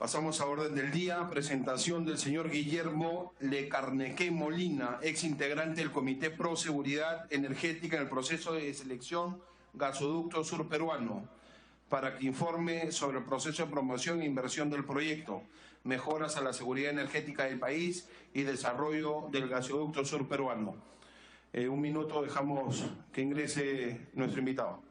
Pasamos a orden del día, presentación del señor Guillermo Lecarnequé Molina, ex integrante del Comité Pro Seguridad Energética en el proceso de selección Gasoducto Sur Peruano, para que informe sobre el proceso de promoción e inversión del proyecto, mejoras a la seguridad energética del país y desarrollo del Gasoducto Sur Peruano. Un minuto, dejamos que ingrese nuestro invitado.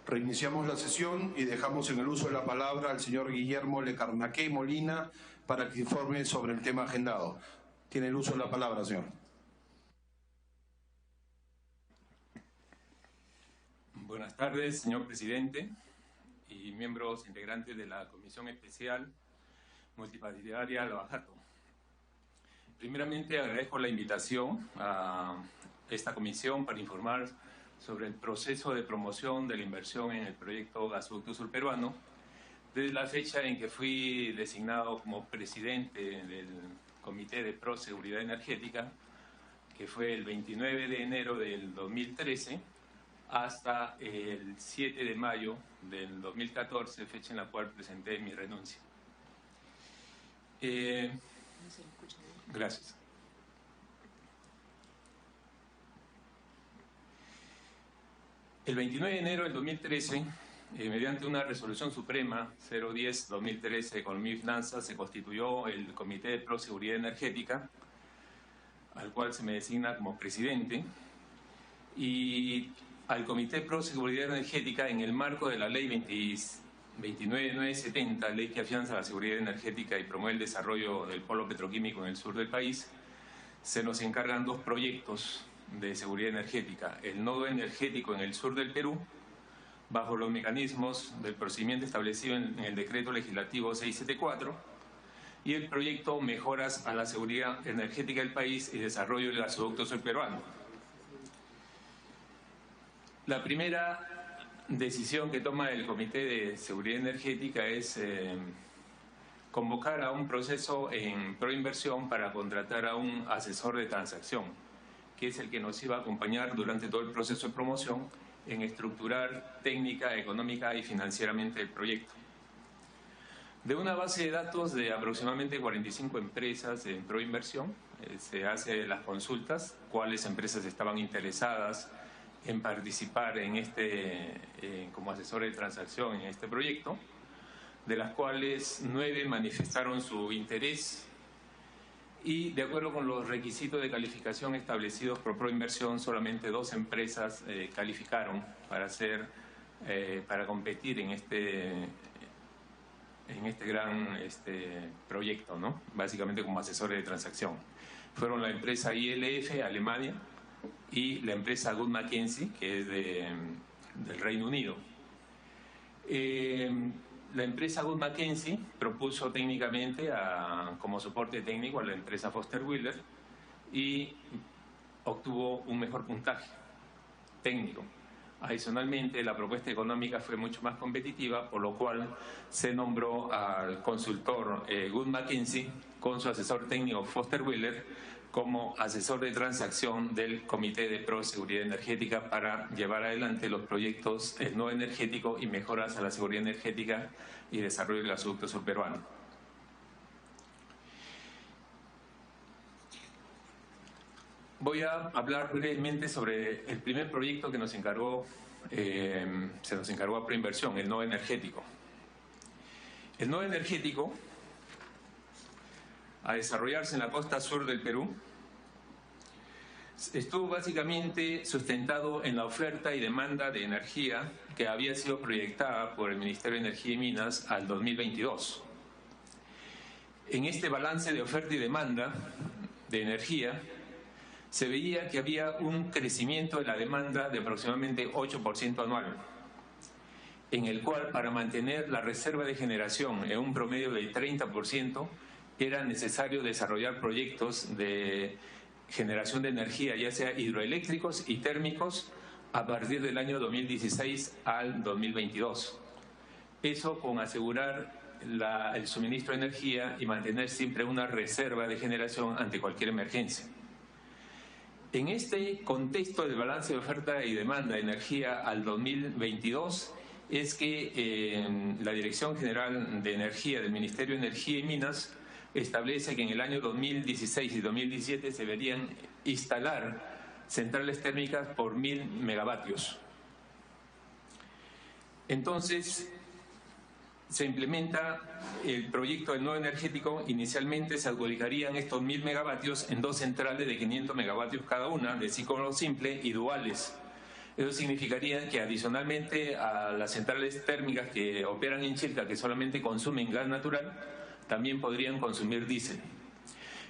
Reiniciamos la sesión y dejamos en el uso de la palabra al señor Guillermo Lecarnequé Molina para que informe sobre el tema agendado. Tiene el uso de la palabra, señor. Buenas tardes, señor presidente y miembros integrantes de la Comisión Especial Multipartidaria Lavajato. Primeramente, agradezco la invitación a esta comisión para informar sobre el proceso de promoción de la inversión en el proyecto Gasoducto Sur Peruano, desde la fecha en que fui designado como presidente del Comité de Pro Seguridad Energética, que fue el 29 de enero del 2013, hasta el 7 de mayo del 2014, fecha en la cual presenté mi renuncia. Gracias. El 29 de enero del 2013, mediante una resolución suprema 010-2013 con mi finanzas, se constituyó el Comité de Pro Seguridad Energética, al cual se me designa como presidente, y al Comité Pro Seguridad Energética en el marco de la Ley 29970, ley que afianza la seguridad energética y promueve el desarrollo del polo petroquímico en el sur del país. Se nos encargan dos proyectos de seguridad energética: el nodo energético en el sur del Perú, bajo los mecanismos del procedimiento establecido en el decreto legislativo 674, y el proyecto mejoras a la seguridad energética del país y desarrollo del gasoducto sur peruano. La primera decisión que toma el Comité de Seguridad Energética es convocar a un proceso en proinversión para contratar a un asesor de transacción, que es el que nos iba a acompañar durante todo el proceso de promoción en estructurar técnica, económica y financieramente el proyecto. De una base de datos de aproximadamente 45 empresas en proinversión, se hacen las consultas, cuáles empresas estaban interesadas en participar en como asesor de transacción en este proyecto, de las cuales 9 manifestaron su interés, y de acuerdo con los requisitos de calificación establecidos por Proinversión, solamente 2 empresas calificaron para competir en este gran proyecto, ¿no? Básicamente como asesores de transacción. Fueron la empresa ILF, Alemania, y la empresa Wood Mackenzie, que es del Reino Unido. la empresa Wood Mackenzie propuso técnicamente como soporte técnico a la empresa Foster Wheeler y obtuvo un mejor puntaje técnico. Adicionalmente, la propuesta económica fue mucho más competitiva, por lo cual se nombró al consultor Wood Mackenzie con su asesor técnico Foster Wheeler como asesor de transacción del Comité de Proseguridad Energética para llevar adelante los proyectos no energéticos y mejoras a la seguridad energética y desarrollo del gasoducto surperuano. Voy a hablar brevemente sobre el primer proyecto que se nos encargó a Proinversión, el nodo energético. El nodo energético, a desarrollarse en la costa sur del Perú, estuvo básicamente sustentado en la oferta y demanda de energía que había sido proyectada por el Ministerio de Energía y Minas al 2022. En este balance de oferta y demanda de energía, se veía que había un crecimiento de la demanda de aproximadamente 8% anual, en el cual para mantener la reserva de generación en un promedio de 30%, era necesario desarrollar proyectos de generación de energía, ya sea hidroeléctricos y térmicos, a partir del año 2016 al 2022. Eso con asegurar el suministro de energía y mantener siempre una reserva de generación ante cualquier emergencia. En este contexto del balance de oferta y demanda de energía al 2022 es que la Dirección General de Energía del Ministerio de Energía y Minas establece que en el año 2016 y 2017 se deberían instalar centrales térmicas por 1000 megavatios. Entonces, se implementa el proyecto del nodo energético. Inicialmente se adjudicarían estos 1000 megavatios en 2 centrales de 500 megavatios cada una, de ciclo simple y duales. Eso significaría que adicionalmente a las centrales térmicas que operan en Chilca, que solamente consumen gas natural, también podrían consumir diésel.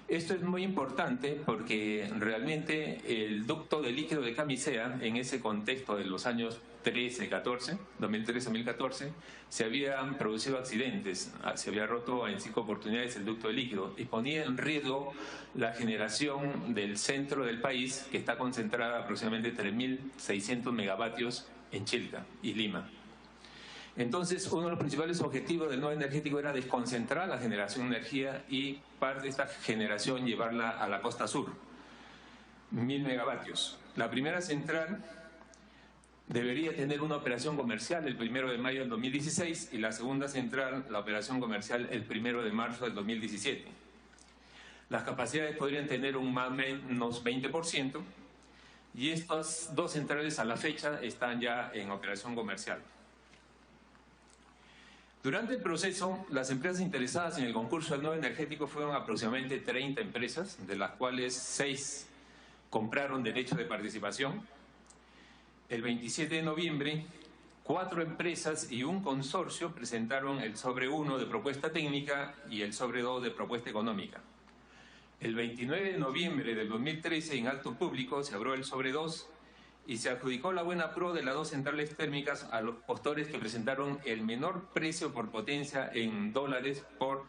Esto es muy importante porque realmente el ducto de líquido de Camisea, en ese contexto de los años 2013-2014, se habían producido accidentes, se había roto en 5 oportunidades el ducto de líquido y ponía en riesgo la generación del centro del país, que está concentrada aproximadamente 3.600 megavatios en Chilca y Lima. Entonces, uno de los principales objetivos del nodo energético era desconcentrar la generación de energía y parte de esta generación llevarla a la costa sur, 1000 megavatios. La primera central debería tener una operación comercial el 1 de mayo del 2016 y la segunda central, la operación comercial, el 1 de marzo del 2017. Las capacidades podrían tener un más o menos 20% y estas 2 centrales a la fecha están ya en operación comercial. Durante el proceso, las empresas interesadas en el concurso del nodo energético fueron aproximadamente 30 empresas, de las cuales 6 compraron derecho de participación. El 27 de noviembre, 4 empresas y un consorcio presentaron el sobre 1 de propuesta técnica y el sobre 2 de propuesta económica. El 29 de noviembre del 2013, en acto público, se abrió el sobre 2 y se adjudicó la buena pro de las 2 centrales térmicas a los postores que presentaron el menor precio por potencia en dólares por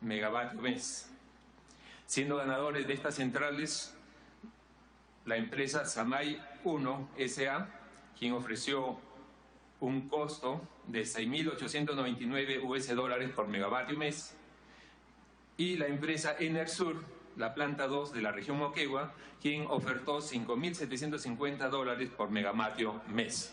megavatio mes. Siendo ganadores de estas centrales la empresa Samay 1 S.A., quien ofreció un costo de 6.899 US$ por megavatio mes, y la empresa Enersur, la planta 2 de la región Moquegua, quien ofertó $5.750 por megavatio mes.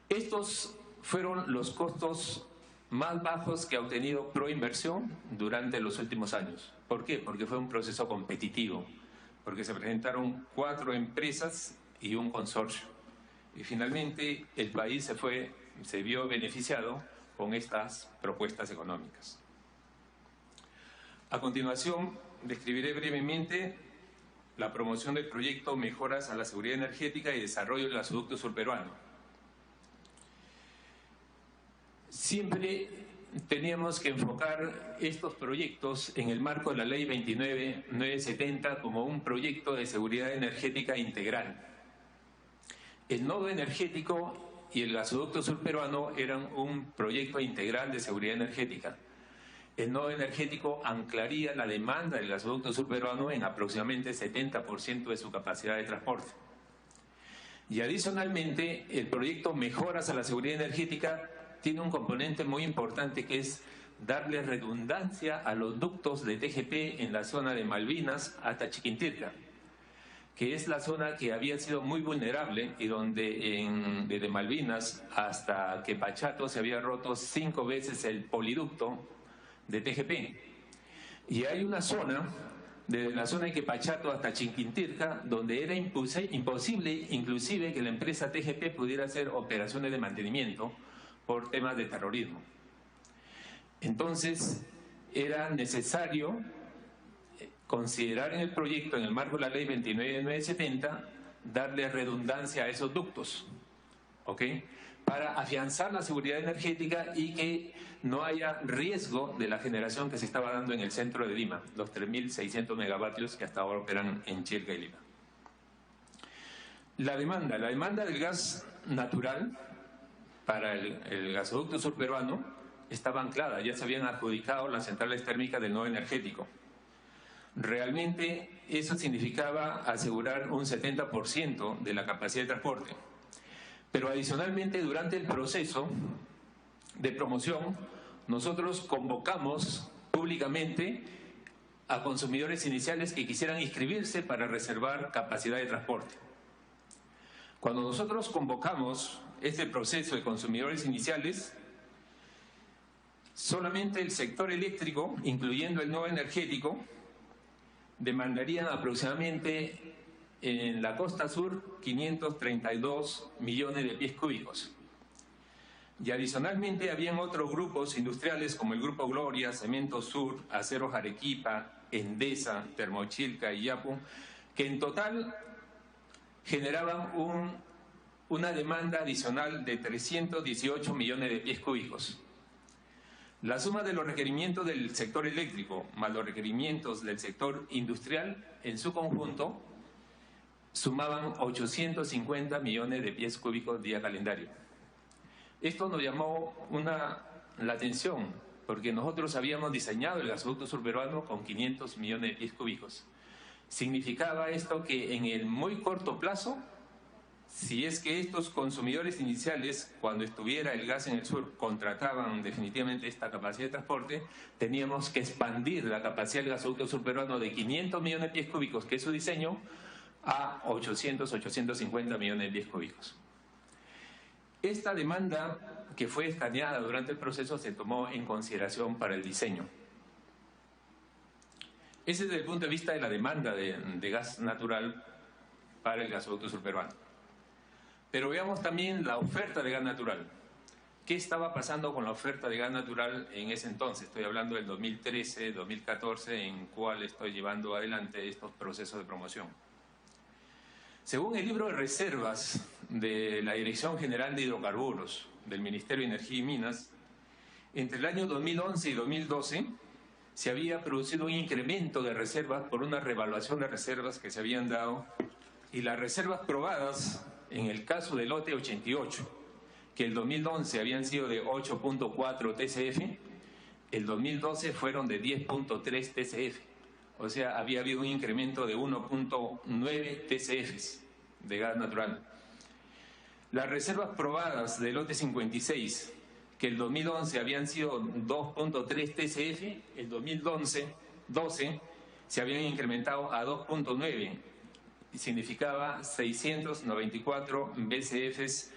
Estos fueron los costos más bajos que ha obtenido Proinversión durante los últimos años. ¿Por qué? Porque fue un proceso competitivo, porque se presentaron 4 empresas y un consorcio. Y finalmente el país se vio beneficiado con estas propuestas económicas. A continuación, describiré brevemente la promoción del proyecto Mejoras a la Seguridad Energética y Desarrollo del Gasoducto Surperuano. Siempre teníamos que enfocar estos proyectos en el marco de la Ley 29970 como un proyecto de seguridad energética integral. El nodo energético y el gasoducto surperuano eran un proyecto integral de seguridad energética. El nodo energético anclaría la demanda del gasoducto surperuano en aproximadamente 70% de su capacidad de transporte. Y adicionalmente, el proyecto Mejoras a la Seguridad Energética tiene un componente muy importante, que es darle redundancia a los ductos de TGP en la zona de Malvinas hasta Chiquintirca, que es la zona que había sido muy vulnerable y donde desde Malvinas hasta Quepachato se había roto 5 veces el poliducto de TGP. Y hay una zona, desde la zona de Quepachato hasta Chiquintirca, donde era imposible inclusive que la empresa TGP pudiera hacer operaciones de mantenimiento por temas de terrorismo. Entonces, era necesario considerar en el proyecto, en el marco de la ley 29970, darle redundancia a esos ductos, ¿ok?, para afianzar la seguridad energética y que no haya riesgo de la generación que se estaba dando en el centro de Lima, los 3.600 megavatios que hasta ahora operan en Chilca y Lima. La demanda del gas natural para el gasoducto surperuano estaba anclada, ya se habían adjudicado las centrales térmicas del nodo energético. Realmente eso significaba asegurar un 70% de la capacidad de transporte. Pero adicionalmente, durante el proceso de promoción, nosotros convocamos públicamente a consumidores iniciales que quisieran inscribirse para reservar capacidad de transporte. Cuando nosotros convocamos este proceso de consumidores iniciales, solamente el sector eléctrico, incluyendo el nodo energético, demandarían aproximadamente en la costa sur 532 millones de pies cúbicos. Y adicionalmente habían otros grupos industriales como el Grupo Gloria, Cemento Sur, Aceros Arequipa, Endesa, Termochilca y Yapu, que en total generaban una demanda adicional de 318 millones de pies cúbicos. La suma de los requerimientos del sector eléctrico más los requerimientos del sector industrial en su conjunto sumaban 850 millones de pies cúbicos día calendario. Esto nos llamó la atención, porque nosotros habíamos diseñado el gasoducto surperuano con 500 millones de pies cúbicos. Significaba esto que en el muy corto plazo, si es que estos consumidores iniciales, cuando estuviera el gas en el sur, contrataban definitivamente esta capacidad de transporte, teníamos que expandir la capacidad del gasoducto surperuano de 500 millones de pies cúbicos, que es su diseño, a 850 millones de pies cúbicos. Esta demanda que fue escaneada durante el proceso se tomó en consideración para el diseño. Ese es desde el punto de vista de la demanda de gas natural para el gasoducto surperuano. Pero veamos también la oferta de gas natural. ¿Qué estaba pasando con la oferta de gas natural en ese entonces? Estoy hablando del 2013, 2014, en cual estoy llevando adelante estos procesos de promoción. Según el libro de reservas de la Dirección General de Hidrocarburos del Ministerio de Energía y Minas, entre el año 2011 y 2012 se había producido un incremento de reservas por una revaluación de reservas que se habían dado, y las reservas probadas en el caso del lote 88, que el 2011 habían sido de 8.4 TCF, el 2012 fueron de 10.3 TCF. O sea, había habido un incremento de 1.9 TCFs de gas natural. Las reservas probadas del lote 56, que el 2011 habían sido 2.3 TCF, el 2012 se habían incrementado a 2.9, y significaba 694 BCFs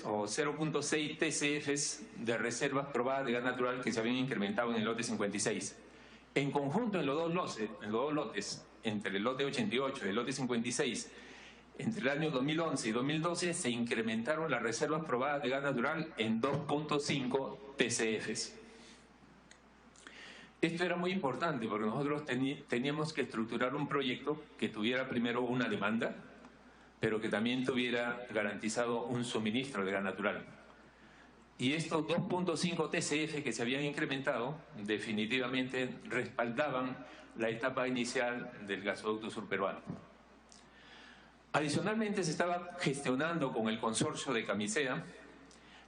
o 0.6 TCFs de reservas probadas de gas natural que se habían incrementado en el lote 56. En conjunto, en los dos lotes, entre el lote 88 y el lote 56, entre el año 2011 y 2012 se incrementaron las reservas probadas de gas natural en 2.5 TCFs. Esto era muy importante porque nosotros teníamos que estructurar un proyecto que tuviera primero una demanda, pero que también tuviera garantizado un suministro de gas natural. Y estos 2.5 TCF que se habían incrementado definitivamente respaldaban la etapa inicial del gasoducto surperuano. Adicionalmente, se estaba gestionando con el consorcio de Camisea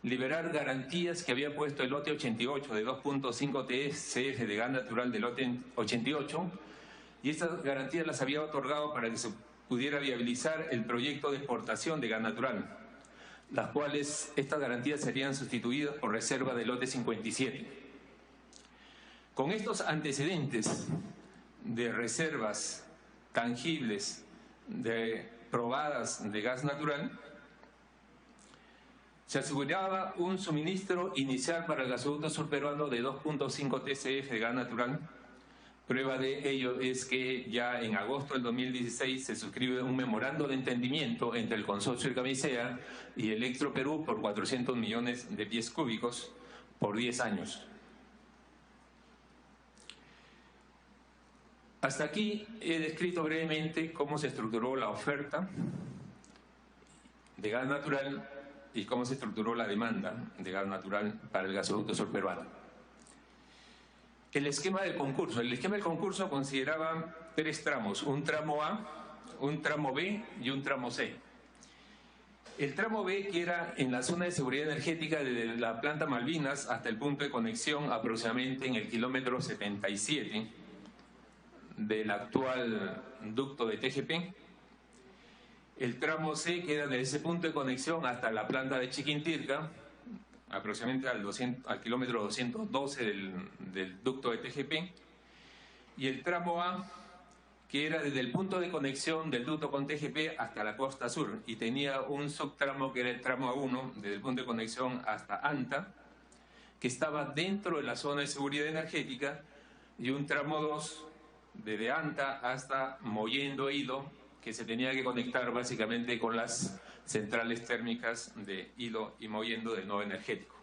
liberar garantías que había puesto el lote 88 de 2.5 TCF de gas natural del lote 88, y estas garantías las había otorgado para que se pudiera viabilizar el proyecto de exportación de gas natural, las cuales estas garantías serían sustituidas por reserva del lote 57. Con estos antecedentes de reservas tangibles probadas de gas natural, se aseguraba un suministro inicial para el gasoducto surperuano de 2.5 TCF de gas natural. Prueba de ello es que ya en agosto del 2016 se suscribe un memorando de entendimiento entre el consorcio de Camisea y Electroperú por 400 millones de pies cúbicos por 10 años. Hasta aquí he descrito brevemente cómo se estructuró la oferta de gas natural y cómo se estructuró la demanda de gas natural para el gasoducto surperuano. El esquema del concurso. El esquema del concurso consideraba 3 tramos: un tramo A, un tramo B y un tramo C. El tramo B, que era en la zona de seguridad energética desde la planta Malvinas hasta el punto de conexión aproximadamente en el kilómetro 77 del actual ducto de TGP. El tramo C queda desde ese punto de conexión hasta la planta de Chiquintirca, aproximadamente al kilómetro 212 del ducto de TGP. Y el tramo A, que era desde el punto de conexión del ducto con TGP hasta la costa sur, y tenía un subtramo que era el tramo A1, desde el punto de conexión hasta Anta, que estaba dentro de la zona de seguridad energética, y un tramo 2 desde Anta hasta Mollendo e Hilo, que se tenía que conectar básicamente con las centrales térmicas de Hilo y Mollendo del nodo energético.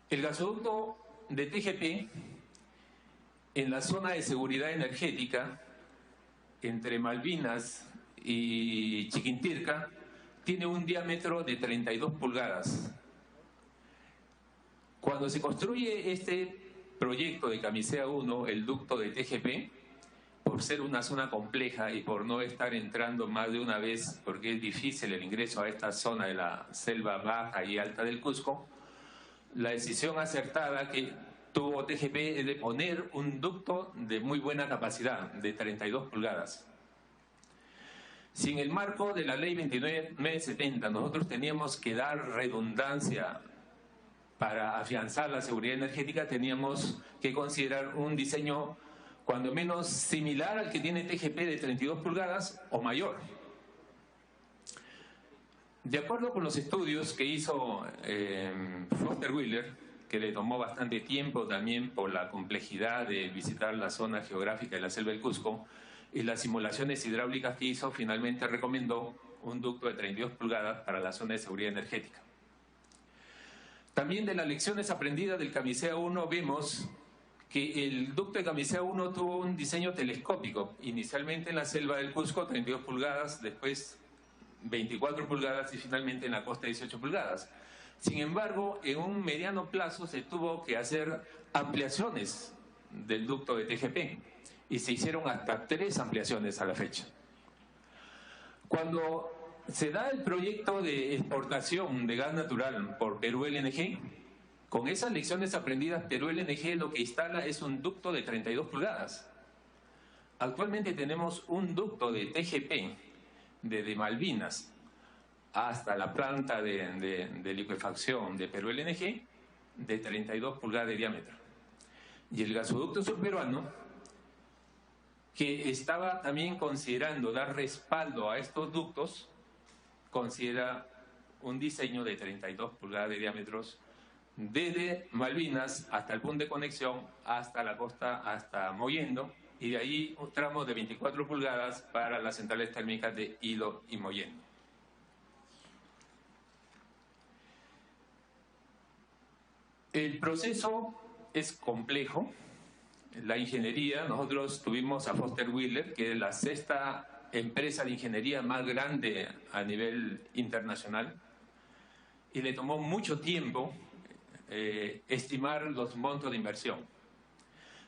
El gasoducto de TGP, en la zona de seguridad energética, entre Malvinas y Chiquintirca, tiene un diámetro de 32 pulgadas. Cuando se construye este proyecto de Camisea 1, el ducto de TGP, por ser una zona compleja y por no estar entrando más de una vez, porque es difícil el ingreso a esta zona de la selva baja y alta del Cusco, la decisión acertada que tuvo TGP es de poner un ducto de muy buena capacidad, de 32 pulgadas. Si en el marco de la ley 2970 nosotros teníamos que dar redundancia para afianzar la seguridad energética, teníamos que considerar un diseño cuando menos similar al que tiene TGP de 32 pulgadas o mayor. De acuerdo con los estudios que hizo Foster Wheeler, que le tomó bastante tiempo también por la complejidad de visitar la zona geográfica de la selva del Cusco, y las simulaciones hidráulicas que hizo, finalmente recomendó un ducto de 32 pulgadas para la zona de seguridad energética. También de las lecciones aprendidas del Camisea 1 vemos que el ducto de Camisea 1 tuvo un diseño telescópico, inicialmente en la selva del Cusco 32 pulgadas, después 24 pulgadas y finalmente en la costa 18 pulgadas. Sin embargo, en un mediano plazo se tuvo que hacer ampliaciones del ducto de TGP y se hicieron hasta 3 ampliaciones a la fecha. Cuando se da el proyecto de exportación de gas natural por Perú LNG, con esas lecciones aprendidas, Perú LNG lo que instala es un ducto de 32 pulgadas. Actualmente tenemos un ducto de TGP desde Malvinas hasta la planta de liquefacción de Perú LNG de 32 pulgadas de diámetro. Y el gasoducto surperuano, que estaba también considerando dar respaldo a estos ductos, considera un diseño de 32 pulgadas de diámetros desde Malvinas hasta el punto de conexión, hasta la costa, hasta Mollendo, y de ahí un tramo de 24 pulgadas para las centrales térmicas de Hilo y Mollendo. El proceso es complejo. La ingeniería, nosotros tuvimos a Foster Wheeler, que es la 6ª empresa de ingeniería más grande a nivel internacional, y le tomó mucho tiempo estimar los montos de inversión.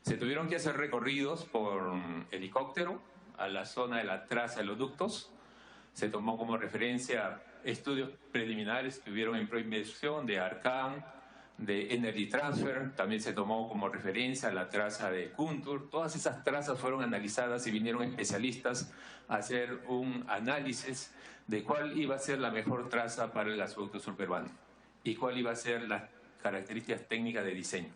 Se tuvieron que hacer recorridos por helicóptero a la zona de la traza de los ductos. Se tomó como referencia estudios preliminares que hubieron en Proinversión de Arcan, de Energy Transfer. También se tomó como referencia la traza de Kuntur. Todas esas trazas fueron analizadas y vinieron especialistas a hacer un análisis de cuál iba a ser la mejor traza para el gasoducto surperuano y cuál iba a ser las características técnicas de diseño.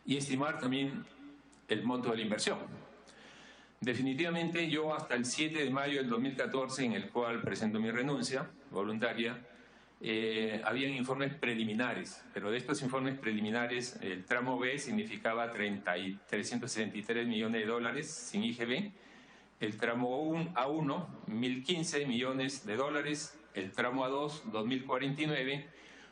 Y estimar también el monto de la inversión. Definitivamente yo hasta el 7 de mayo del 2014, en el cual presento mi renuncia voluntaria, habían informes preliminares, pero de estos informes preliminares el tramo B significaba 363 millones de dólares sin IGB, el tramo A1 1.015 millones de dólares, el tramo A2 2.049,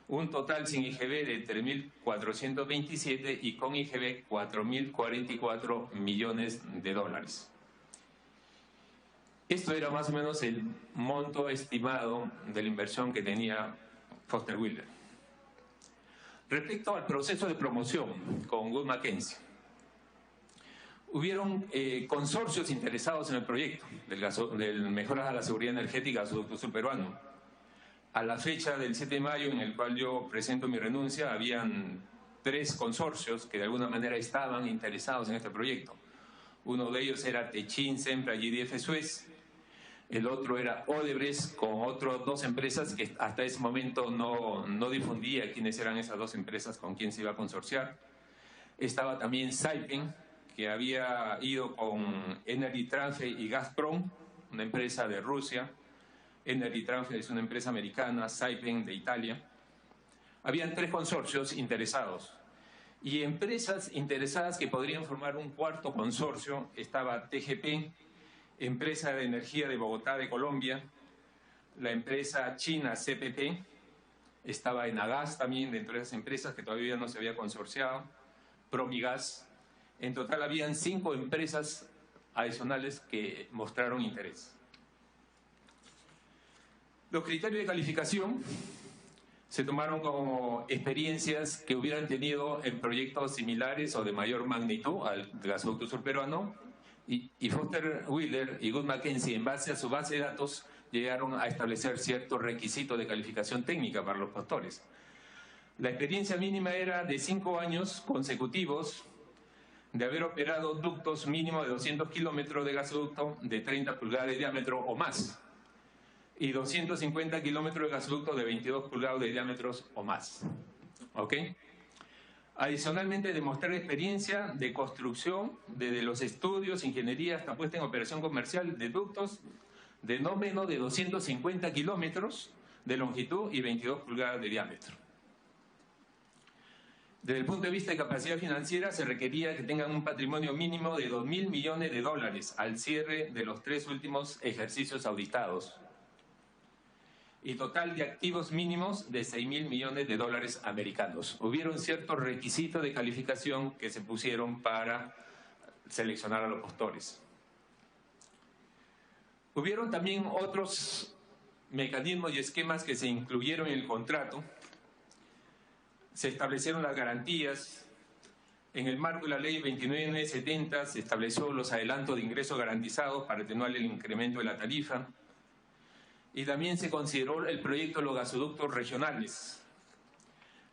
un total sin IGB de 3.427 y con IGB 4.044 millones de dólares. Esto era más o menos el monto estimado de la inversión que tenía Foster Wheeler. Respecto al proceso de promoción con Wood Mackenzie, hubieron consorcios interesados en el proyecto del mejoras a la seguridad energética del gasoducto surperuano. A la fecha del 7 de mayo, en el cual yo presento mi renuncia, habían 3 consorcios que de alguna manera estaban interesados en este proyecto. Uno de ellos era Techin, Sempra, GDF Suez. El otro era Odebrecht, con otras 2 empresas que hasta ese momento no difundía quiénes eran esas 2 empresas con quién se iba a consorciar. Estaba también Saipem, que había ido con Energy Transfer y Gazprom, una empresa de Rusia. Energy Transfer es una empresa americana, Saipem de Italia. Habían 3 consorcios interesados. Y empresas interesadas que podrían formar un 4º consorcio estaba TGP, empresa de energía de Bogotá de Colombia, la empresa china CPP, estaba Enagás también dentro de esas empresas que todavía no se había consorciado, Promigas. En total habían 5 empresas adicionales que mostraron interés. Los criterios de calificación se tomaron como experiencias que hubieran tenido en proyectos similares o de mayor magnitud al gasoducto surperuano, y Foster Wheeler y Wood Mackenzie, en base a su base de datos, llegaron a establecer ciertos requisitos de calificación técnica para los postores. La experiencia mínima era de 5 años consecutivos de haber operado ductos mínimo de 200 kilómetros de gasoducto de 30 pulgadas de diámetro o más, y 250 kilómetros de gasoducto de 22 pulgadas de diámetros o más. ¿Ok? Adicionalmente, demostrar experiencia de construcción desde los estudios, ingeniería hasta puesta en operación comercial de ductos de no menos de 250 kilómetros de longitud y 22 pulgadas de diámetro. Desde el punto de vista de capacidad financiera, se requería que tengan un patrimonio mínimo de 2.000 millones de dólares al cierre de los 3 últimos ejercicios auditados, y total de activos mínimos de 6.000 millones de dólares americanos. Hubieron ciertos requisitos de calificación que se pusieron para seleccionar a los postores. Hubieron también otros mecanismos y esquemas que se incluyeron en el contrato. Se establecieron las garantías. En el marco de la ley 29.970 se estableció los adelantos de ingresos garantizados para atenuar el incremento de la tarifa. Y también se consideró el proyecto de los gasoductos regionales.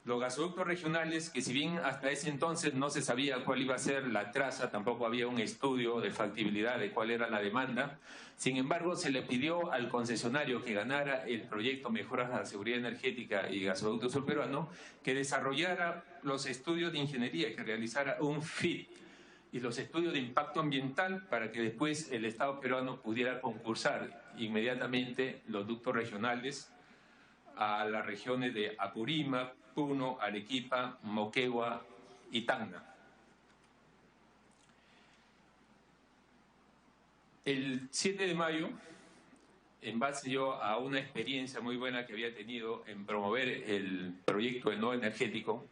Los gasoductos regionales, que si bien hasta ese entonces no se sabía cuál iba a ser la traza, tampoco había un estudio de factibilidad de cuál era la demanda. Sin embargo, se le pidió al concesionario que ganara el proyecto Mejoras a la Seguridad Energética y Gasoducto Surperuano que desarrollara los estudios de ingeniería, que realizara un FIT y los estudios de impacto ambiental para que después el Estado peruano pudiera concursar inmediatamente los ductos regionales a las regiones de Apurímac, Puno, Arequipa, Moquegua y Tacna. El 7 de mayo, en base yo a una experiencia muy buena que había tenido en promover el proyecto de no energético,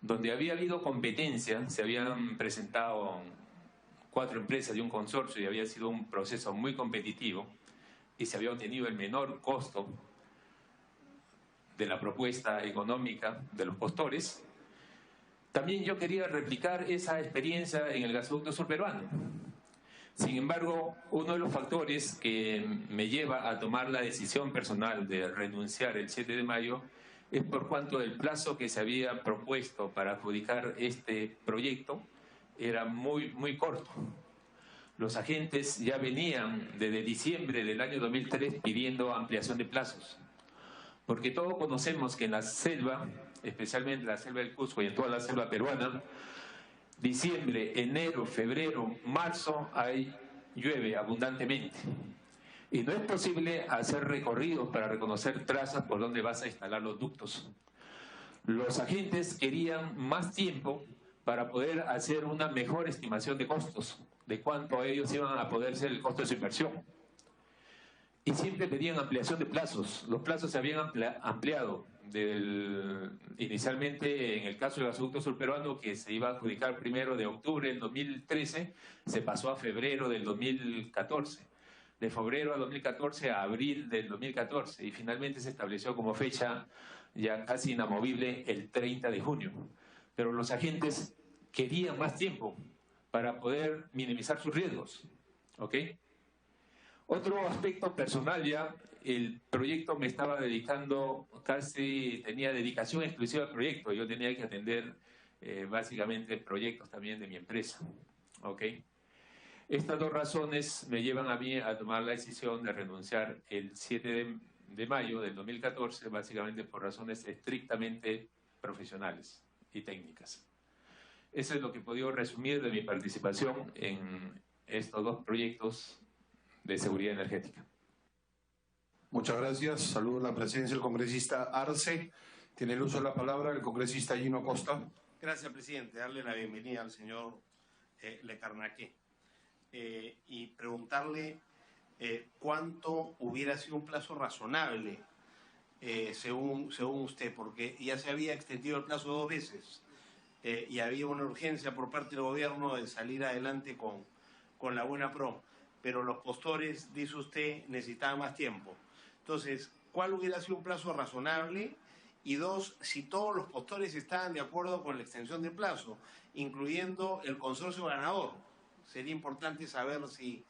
donde había habido competencia, se habían presentado 4 empresas y un consorcio y había sido un proceso muy competitivo y se había obtenido el menor costo de la propuesta económica de los postores. También yo quería replicar esa experiencia en el gasoducto surperuano. Sin embargo, uno de los factores que me lleva a tomar la decisión personal de renunciar el 7 de mayo es por cuanto el plazo que se había propuesto para adjudicar este proyecto era muy corto. Los agentes ya venían desde diciembre del año 2003 pidiendo ampliación de plazos, porque todos conocemos que en la selva, especialmente la selva del Cusco y en toda la selva peruana, diciembre, enero, febrero, marzo, llueve abundantemente. Y no es posible hacer recorridos para reconocer trazas por donde vas a instalar los ductos. Los agentes querían más tiempo para poder hacer una mejor estimación de costos, de cuánto ellos iban a poder ser el costo de su inversión. Y siempre pedían ampliación de plazos. Los plazos se habían ampliado inicialmente en el caso del gasoducto surperuano, que se iba a adjudicar primero de octubre del 2013, se pasó a febrero del 2014. De febrero a 2014 a abril del 2014 y finalmente se estableció como fecha ya casi inamovible el 30 de junio. Pero los agentes querían más tiempo para poder minimizar sus riesgos. ¿Ok? Otro aspecto personal ya, el proyecto me estaba dedicando, tenía dedicación exclusiva al proyecto. Yo tenía que atender básicamente proyectos también de mi empresa. ¿Ok? Estas dos razones me llevan a mí a tomar la decisión de renunciar el 7 de mayo del 2014, básicamente por razones estrictamente profesionales y técnicas. Eso es lo que he podido resumir de mi participación en estos dos proyectos de seguridad energética. Muchas gracias. Saludo a la presencia del congresista Arce. Tiene el uso de la palabra el congresista Gino Costa. Gracias, presidente. Darle la bienvenida al señor Le Carnaqué. Y preguntarle cuánto hubiera sido un plazo razonable según usted, porque ya se había extendido el plazo 2 veces y había una urgencia por parte del gobierno de salir adelante con la buena pro, pero los postores, dice usted, necesitaban más tiempo. Entonces, ¿cuál hubiera sido un plazo razonable? Y dos, si todos los postores estaban de acuerdo con la extensión del plazo, incluyendo el consorcio ganador. Sería importante saber si,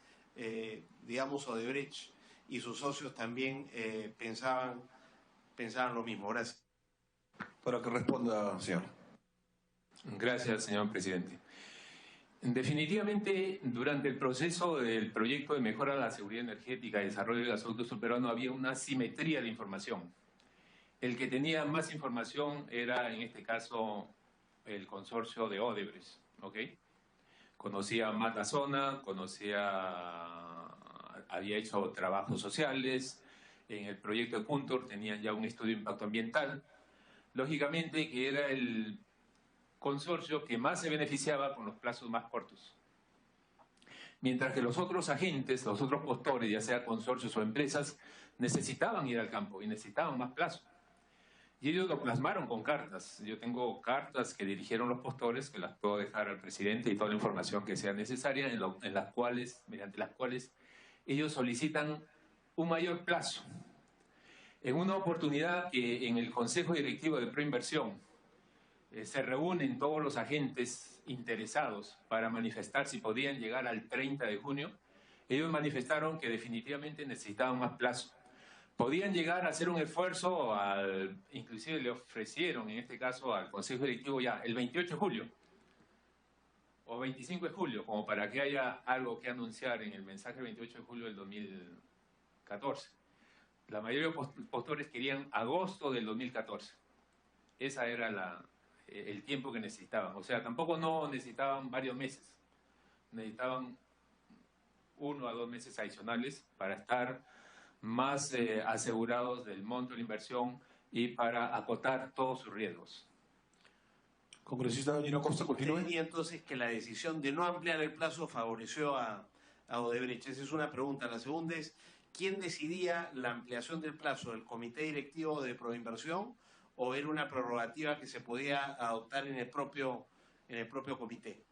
digamos, Odebrecht y sus socios también pensaban lo mismo. Gracias. Para que responda, señor. Gracias, señor presidente. Definitivamente, durante el proceso del proyecto de mejora de la seguridad energética y desarrollo del gasoducto surperuano había una simetría de información. El que tenía más información era, en este caso, el consorcio de Odebrecht, ¿ok? Conocía más la zona, había hecho trabajos sociales, en el proyecto de Puntor tenían ya un estudio de impacto ambiental. Lógicamente que era el consorcio que más se beneficiaba con los plazos más cortos. Mientras que los otros agentes, los otros postores, ya sea consorcios o empresas, necesitaban ir al campo y necesitaban más plazo. Y ellos lo plasmaron con cartas. Yo tengo cartas que dirigieron los postores, que las puedo dejar al presidente y toda la información que sea necesaria, mediante las cuales ellos solicitan un mayor plazo. En una oportunidad que en el Consejo Directivo de Proinversión se reúnen todos los agentes interesados para manifestar si podían llegar al 30 de junio, ellos manifestaron que definitivamente necesitaban más plazo. Podían llegar a hacer un esfuerzo, inclusive le ofrecieron en este caso al Consejo Directivo ya el 28 de julio o 25 de julio, como para que haya algo que anunciar en el mensaje del 28 de julio del 2014. La mayoría de postores querían agosto del 2014. Esa era el tiempo que necesitaban. O sea, tampoco no necesitaban varios meses. Necesitaban 1 a 2 meses adicionales para estar más asegurados del monto de la inversión y para acotar todos sus riesgos. Congresista Gino Costa, continúe. Y entonces que la decisión de no ampliar el plazo favoreció a Odebrecht. Esa es una pregunta. La segunda es, ¿quién decidía la ampliación del plazo? ¿El comité directivo de Proinversión o era una prerrogativa que se podía adoptar en el propio comité?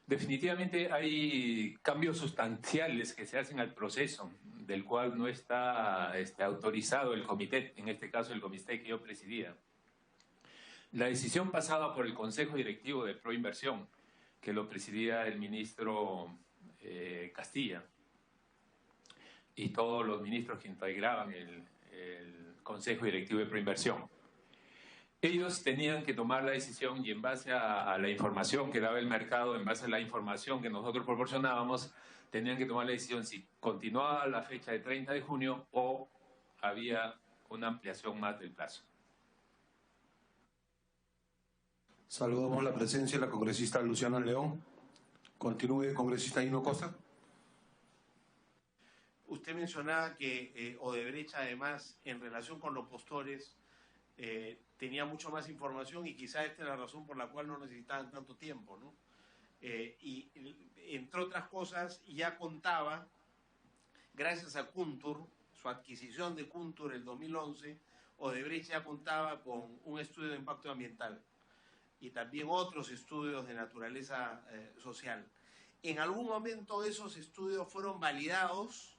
Definitivamente hay cambios sustanciales que se hacen al proceso, del cual no está autorizado el comité, en este caso el comité que yo presidía. La decisión pasada por el Consejo Directivo de Proinversión, que lo presidía el ministro Castilla y todos los ministros que integraban el Consejo Directivo de Proinversión. Ellos tenían que tomar la decisión y en base a la información que daba el mercado, en base a la información que nosotros proporcionábamos, tenían que tomar la decisión si continuaba la fecha de 30 de junio o había una ampliación más del plazo. Saludamos la presencia de la congresista Luciana León. Continúe, congresista Dino Costa. Usted mencionaba que Odebrecht, además, en relación con los postores, tenía mucho más información y quizás esta es la razón por la cual no necesitaban tanto tiempo, ¿no? Y entre otras cosas, ya contaba, gracias a Kuntur, su adquisición de Kuntur el 2011, Odebrecht ya contaba con un estudio de impacto ambiental y también otros estudios de naturaleza social. En algún momento esos estudios fueron validados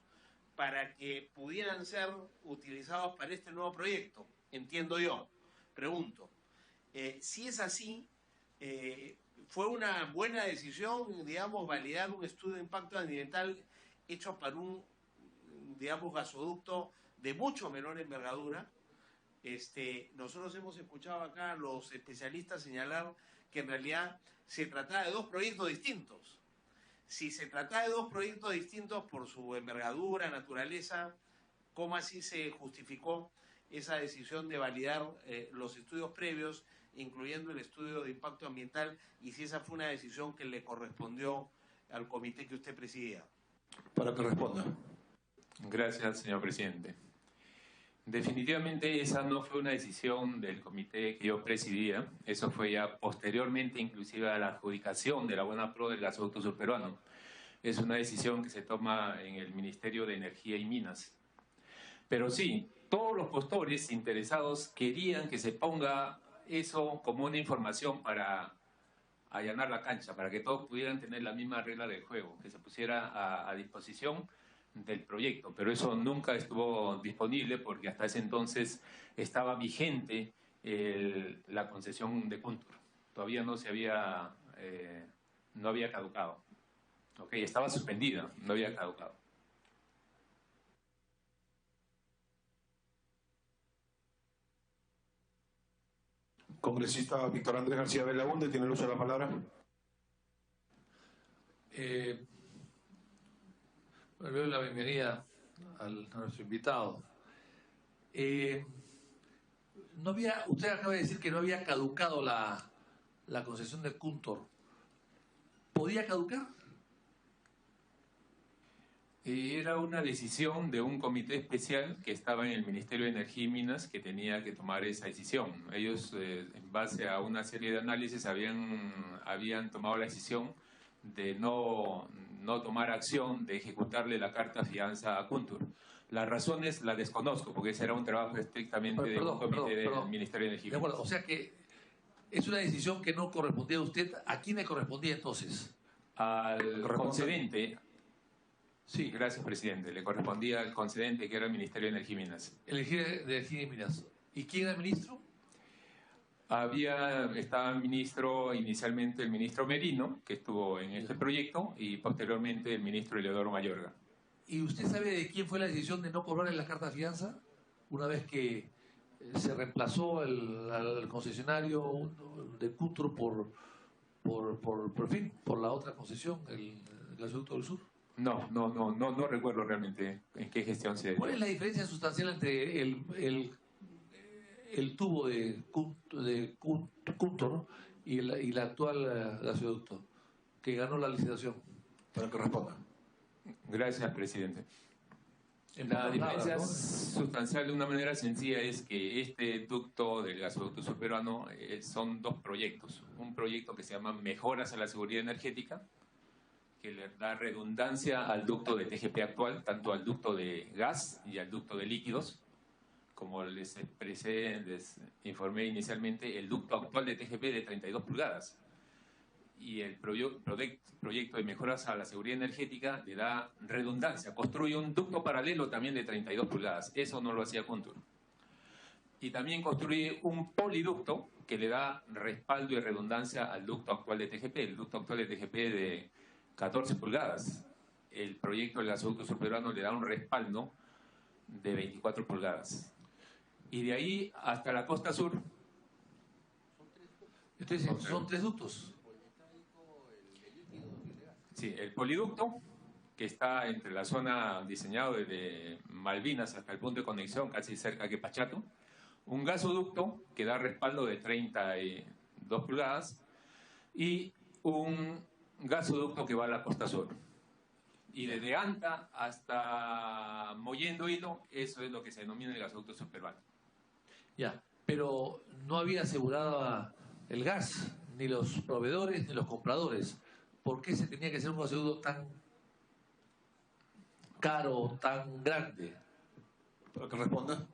para que pudieran ser utilizados para este nuevo proyecto, entiendo yo. Pregunto, si es así, ¿fue una buena decisión, digamos, validar un estudio de impacto ambiental hecho para un, digamos, gasoducto de mucho menor envergadura? Nosotros hemos escuchado acá a los especialistas señalar que en realidad se trataba de dos proyectos distintos. Si se trataba de dos proyectos distintos por su envergadura, naturaleza, ¿cómo así se justificó esa decisión de validar los estudios previos, incluyendo el estudio de impacto ambiental, y si esa fue una decisión que le correspondió al comité que usted presidía? Para que responda. Gracias, señor presidente. Definitivamente esa no fue una decisión del comité que yo presidía, eso fue ya posteriormente inclusive a la adjudicación de la buena pro del gasoducto surperuano. Es una decisión que se toma en el Ministerio de Energía y Minas. Pero sí, todos los postores interesados querían que se ponga eso como una información para allanar la cancha, para que todos pudieran tener la misma regla del juego, que se pusiera a disposición del proyecto, pero eso nunca estuvo disponible porque hasta ese entonces estaba vigente la concesión de Kuntur. Todavía no había caducado. Okay, estaba suspendida, no había caducado. Congresista Víctor Andrés García Belaúnde, tiene el uso de la palabra. Le doy la bienvenida a nuestro invitado. Usted acaba de decir que no había caducado la concesión de Kuntur. ¿Podía caducar? Era una decisión de un comité especial que estaba en el Ministerio de Energía y Minas que tenía que tomar esa decisión. Ellos, en base a una serie de análisis, habían tomado la decisión de no tomar acción, de ejecutarle la carta fianza a Kuntur. Las razones las desconozco, porque ese era un trabajo estrictamente del comité del Ministerio de Energía. De acuerdo, o sea que es una decisión que no correspondía a usted. ¿A quién le correspondía entonces? Al concedente. Sí, gracias, presidente. Le correspondía al concedente, que era el Ministerio de Energía y Minas. El Ministerio de Energía y Minas. ¿Y quién era el ministro? Estaba ministro, inicialmente el ministro Merino, que estuvo en este proyecto, y posteriormente el ministro Eleodoro Mayorga. ¿Y usted sabe de quién fue la decisión de no cobrarle la carta de fianza una vez que se reemplazó al concesionario de Kuntur por la otra concesión, el gasoducto del sur? No recuerdo realmente en qué gestión se... ¿Cuál es la diferencia sustancial entre el tubo de Kuntur y el actual gasoducto que ganó la licitación? Para que responda. Gracias, presidente. La diferencia sustancial de una manera sencilla es que este ducto del gasoducto surperuano son dos proyectos. Un proyecto que se llama Mejoras a la Seguridad Energética, que le da redundancia al ducto de TGP actual, tanto al ducto de gas y al ducto de líquidos. Como les expresé, les informé inicialmente, el ducto actual de TGP de 32 pulgadas. Y el proyecto de mejoras a la seguridad energética le da redundancia, construye un ducto paralelo también de 32 pulgadas. Eso no lo hacía Kuntur. Y también construye un poliducto que le da respaldo y redundancia al ducto actual de TGP, el ducto actual de TGP de 14 pulgadas. el proyecto del gasoducto surperuano le da un respaldo de 24 pulgadas. Y de ahí hasta la costa sur. Entonces, son 3 ductos. Sí, el poliducto, que está entre la zona diseñada desde Malvinas hasta el punto de conexión, casi cerca de Pachato. Un gasoducto que da respaldo de 32 pulgadas y un gasoducto que va a la costa sur. Y desde Anta hasta Mollendo Hilo, eso es lo que se denomina el gasoducto surperuano. Ya, pero no había asegurado el gas, ni los proveedores, ni los compradores. ¿Por qué se tenía que hacer un gasoducto tan caro, tan grande? Para que responda.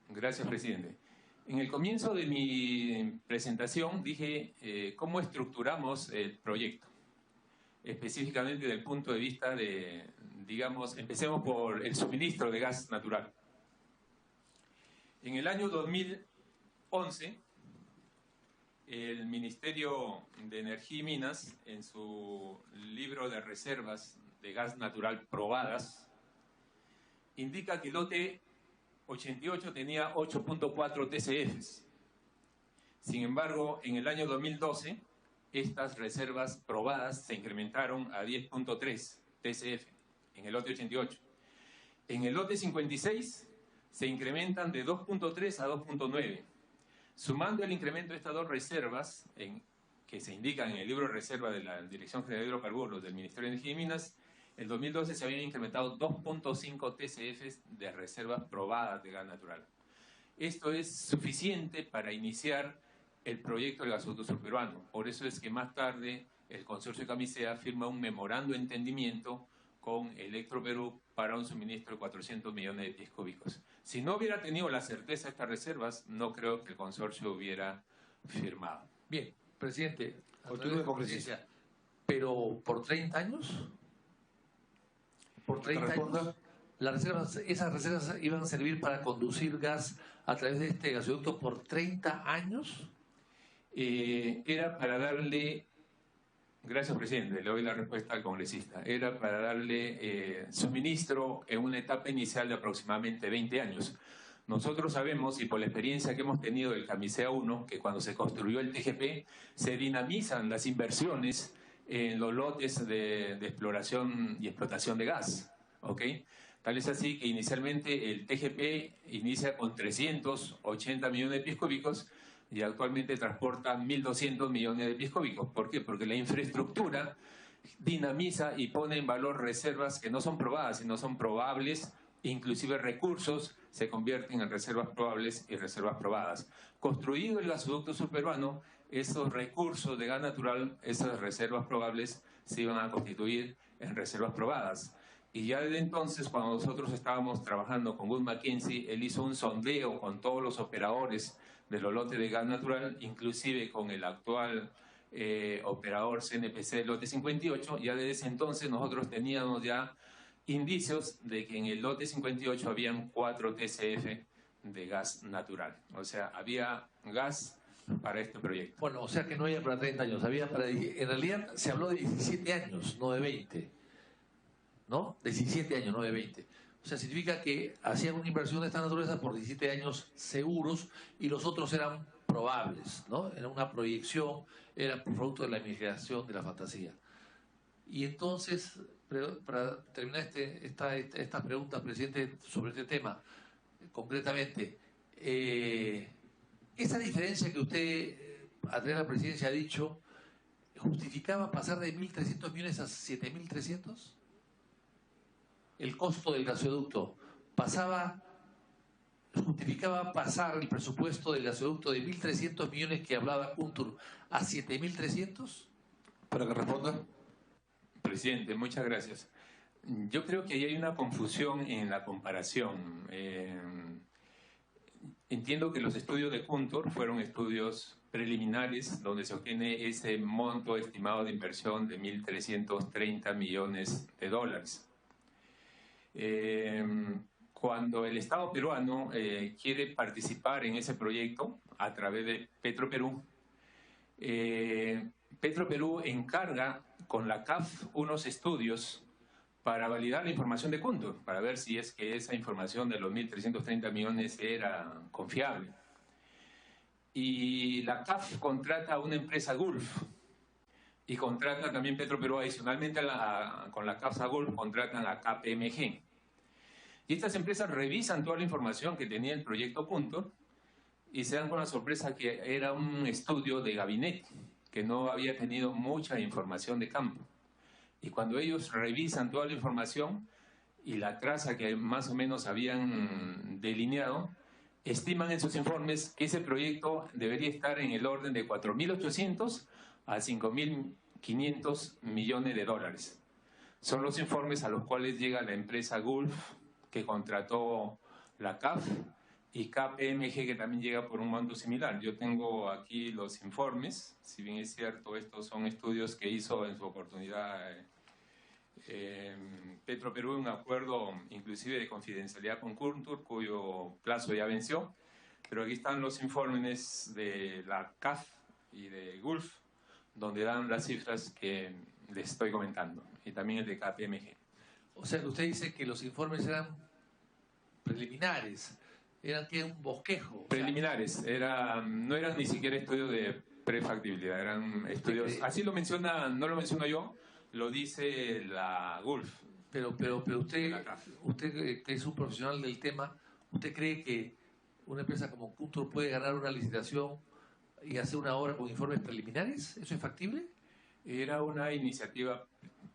Gracias, presidente. En el comienzo de mi presentación dije cómo estructuramos el proyecto, específicamente desde el punto de vista de, digamos, empecemos por el suministro de gas natural. En el año 2011, el Ministerio de Energía y Minas, en su libro de reservas de gas natural probadas, indica que el lote 88 tenía 8.4 TCFs. Sin embargo, en el año 2012, estas reservas probadas se incrementaron a 10.3 TCF en el lote 88. En el lote 56 se incrementan de 2.3 a 2.9. Sumando el incremento de estas dos reservas, que se indican en el libro de reserva de la Dirección General de Hidrocarburos del Ministerio de Energía y Minas, en 2012 se habían incrementado 2.5 TCF de reservas probadas de gas natural. Esto es suficiente para iniciar el proyecto del gasoducto surperuano. Por eso es que más tarde el consorcio Camisea firma un memorando de entendimiento con Electroperú para un suministro de 400 millones de pies cúbicos. Si no hubiera tenido la certeza de estas reservas, no creo que el consorcio hubiera firmado. Bien, presidente, Continúe con precisión. pero ¿por 30 años? ¿Por 30 años? ¿Esas reservas iban a servir para conducir gas a través de este gasoducto por 30 años? Era para darle, gracias presidente, le doy la respuesta al congresista, era para darle suministro en una etapa inicial de aproximadamente 20 años. Nosotros sabemos, y por la experiencia que hemos tenido del Camisea 1, que cuando se construyó el TGP, se dinamizan las inversiones en los lotes de exploración y explotación de gas, ¿ok? Tal es así que inicialmente el TGP inicia con 380 millones de pies cúbicos y actualmente transporta 1.200 millones de pies cúbicos. ¿Por qué? Porque la infraestructura dinamiza y pone en valor reservas que no son probadas, sino son probables, inclusive recursos se convierten en reservas probables y reservas probadas. Construido el gasoducto surperuano, esos recursos de gas natural, esas reservas probables, se iban a constituir en reservas probadas. Y ya desde entonces, cuando nosotros estábamos trabajando con Wood Mackenzie, él hizo un sondeo con todos los operadores de los lotes de gas natural, inclusive con el actual operador CNPC lote 58. Ya desde ese entonces nosotros teníamos ya indicios de que en el lote 58 habían 4 TCF de gas natural. O sea, había gas para este proyecto. Bueno, o sea que no había para 30 años, había para... En realidad se habló de 17 años, no de 20. ¿No? De 17 años, no de 20. O sea, significa que hacían una inversión de esta naturaleza por 17 años seguros y los otros eran probables, ¿no? Era una proyección, era producto de la imaginación, de la fantasía. Y entonces, para terminar estas preguntas, presidente, sobre este tema, concretamente, esa diferencia que usted, a través de la presidencia, ha dicho, ¿justificaba pasar de 1.300 millones a 7.300? El costo del gasoducto justificaba pasar el presupuesto del gasoducto de 1.300 millones que hablaba Kuntur a 7.300? Para que responda. Presidente, muchas gracias. Yo creo que ahí hay una confusión en la comparación. Entiendo que los estudios de Kuntur fueron estudios preliminares donde se obtiene ese monto estimado de inversión de 1.330 millones de dólares. Cuando el Estado peruano quiere participar en ese proyecto a través de Petroperú, Petroperú encarga con la CAF unos estudios para validar la información de Kuntur, para ver si es que esa información de los 1.330 millones era confiable. Y la CAF contrata a una empresa Gulf y contrata también Petroperú adicionalmente con la CAF Gulf contratan a KPMG. Y estas empresas revisan toda la información que tenía el proyecto Kuntur y se dan con la sorpresa que era un estudio de gabinete, que no había tenido mucha información de campo. Y cuando ellos revisan toda la información y la traza que más o menos habían delineado, estiman en sus informes que ese proyecto debería estar en el orden de 4.800 a 5.500 millones de dólares. Son los informes a los cuales llega la empresa Gulf, que contrató la CAF, y KPMG, que también llega por un monto similar. Yo tengo aquí los informes, si bien es cierto, estos son estudios que hizo en su oportunidad Petroperú, un acuerdo inclusive de confidencialidad con Kuntur, cuyo plazo ya venció, pero aquí están los informes de la CAF y de Gulf, donde dan las cifras que les estoy comentando, y también el de KPMG. O sea que usted dice que los informes eran preliminares, eran que un bosquejo. Preliminares, no eran ni siquiera estudios de prefactibilidad, eran estudios, así lo menciona, no lo menciono yo, lo dice la Gulf. Pero usted que es un profesional del tema, ¿usted cree que una empresa como Kuntur puede ganar una licitación y hacer una obra con informes preliminares? ¿Eso es factible? Era una iniciativa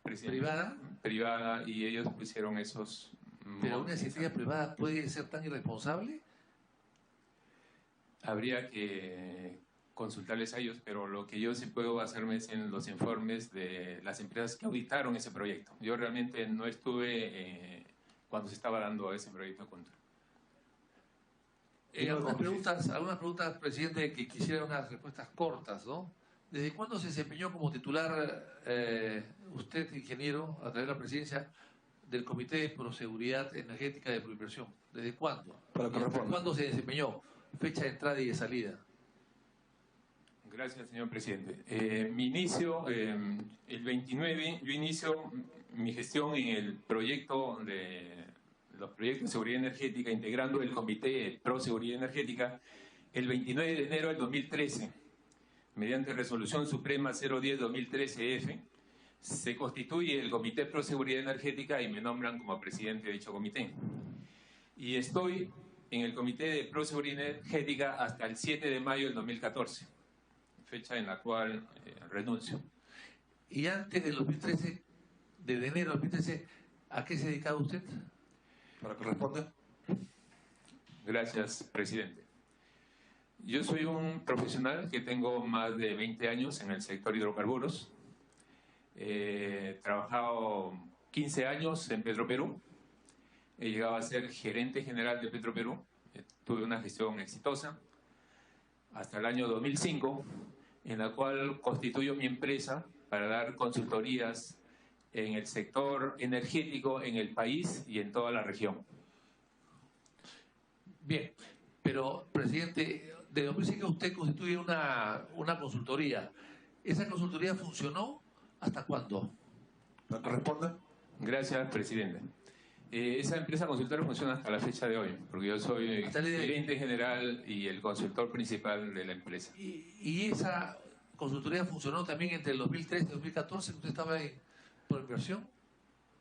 privada y ellos pusieron esos... ¿Pero una iniciativa privada puede ser tan irresponsable? Habría que consultarles a ellos, pero lo que yo sí puedo basarme es en los informes de las empresas que auditaron ese proyecto. Yo realmente no estuve cuando se estaba dando ese proyecto contra. Algunas preguntas, presidente, que quisieran unas respuestas cortas, ¿no? ¿Desde cuándo se desempeñó como titular usted, ingeniero, a través de la presidencia del Comité de Proseguridad Energética de Proinversión? ¿Desde cuándo? ¿Cuándo se desempeñó? Fecha de entrada y de salida. Gracias, señor presidente. Mi inicio, el 29, yo inicio mi gestión en el proyecto los proyectos de seguridad energética, integrando el Comité Pro Seguridad Energética, el 29 de enero del 2013, mediante Resolución Suprema 010-2013-F, se constituye el Comité Pro Seguridad Energética y me nombran como presidente de dicho comité. Y estoy en el Comité de Pro Seguridad Energética hasta el 7 de mayo del 2014, fecha en la cual renuncio. Y antes del 2013, desde enero del 2013, ¿a qué se dedicaba usted? Para que responda. Gracias, presidente. Yo soy un profesional que tengo más de 20 años en el sector hidrocarburos. He trabajado 15 años en Petroperú. He llegado a ser gerente general de Petroperú. Tuve una gestión exitosa hasta el año 2005, en la cual constituyo mi empresa para dar consultorías en el sector energético en el país y en toda la región. Bien, pero, presidente, de 2005 usted constituye una consultoría. ¿Esa consultoría funcionó hasta cuándo? ¿Para que responda? Gracias, presidente. Esa empresa consultora funciona hasta la fecha de hoy, porque yo soy gerente general y el consultor principal de la empresa. ¿Y esa consultoría funcionó también entre el 2013 y 2014, que usted estaba en Proinversión?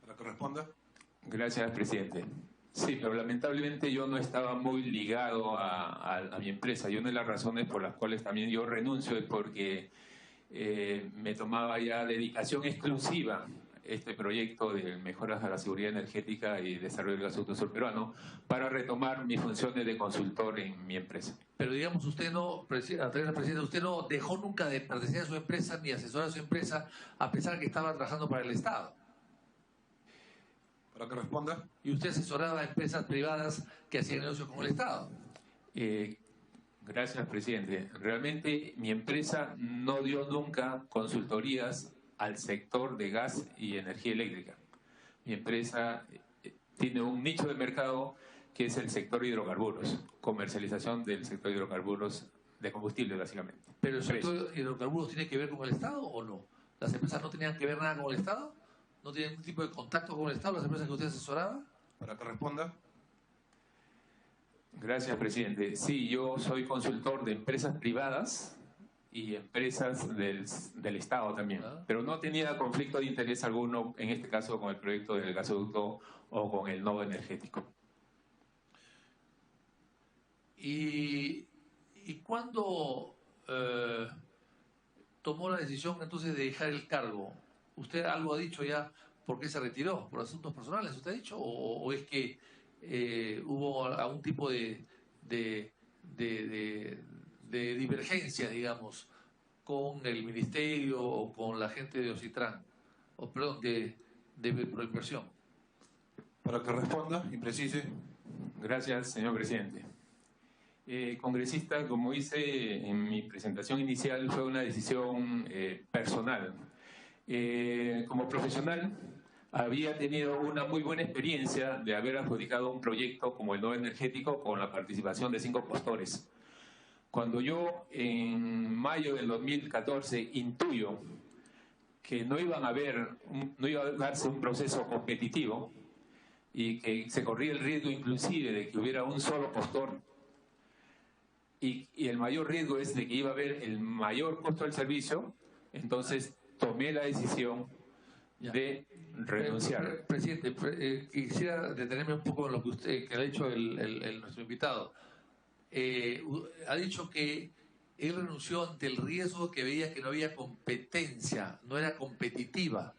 ¿Para que responda? Gracias, presidente. Sí, pero lamentablemente yo no estaba muy ligado a mi empresa, y una de las razones por las cuales también yo renuncio es porque me tomaba ya dedicación exclusiva este proyecto de mejoras a la seguridad energética y desarrollo del gasoducto sur peruano para retomar mis funciones de consultor en mi empresa. Pero digamos, usted no, a través de la presidencia, usted no dejó nunca de pertenecer a su empresa ni asesorar a su empresa a pesar que estaba trabajando para el Estado. Para que responda. Y usted asesoraba a empresas privadas que hacían negocios con el Estado. Gracias, presidente. Realmente mi empresa no dio nunca consultorías al sector de gas y energía eléctrica. Mi empresa tiene un nicho de mercado que es el sector hidrocarburos, comercialización del sector hidrocarburos de combustible, básicamente. ¿Pero el sector hidrocarburos tiene que ver con el Estado o no? ¿Las empresas no tenían que ver nada con el Estado? ¿No tiene ningún tipo de contacto con el Estado, las empresas que usted asesoraba? Para que responda. Gracias, presidente. Sí, yo soy consultor de empresas privadas y empresas del Estado también, pero no tenía conflicto de interés alguno, en este caso con el proyecto del gasoducto o con el nodo energético. ¿Y cuándo tomó la decisión entonces de dejar el cargo? ¿Usted algo ha dicho ya por qué se retiró? ¿Por asuntos personales usted ha dicho? ¿O es que hubo algún tipo de divergencia, digamos, con el ministerio o con la gente de Ocitran? O perdón, de Proinversión. Para que responda y precise. Gracias, señor presidente. Congresista, como hice en mi presentación inicial, fue una decisión personal. Como profesional, había tenido una muy buena experiencia de haber adjudicado un proyecto como el nodo energético con la participación de 5 postores. Cuando yo, en mayo del 2014, intuyo que no iba a darse un proceso competitivo y que se corría el riesgo inclusive de que hubiera un solo postor, y el mayor riesgo es de que iba a haber el mayor costo del servicio, entonces tomé la decisión de renunciar. Presidente, quisiera detenerme un poco en lo que usted, que ha dicho nuestro invitado. Ha dicho que él renunció ante el riesgo que veía que no había competencia, no era competitiva.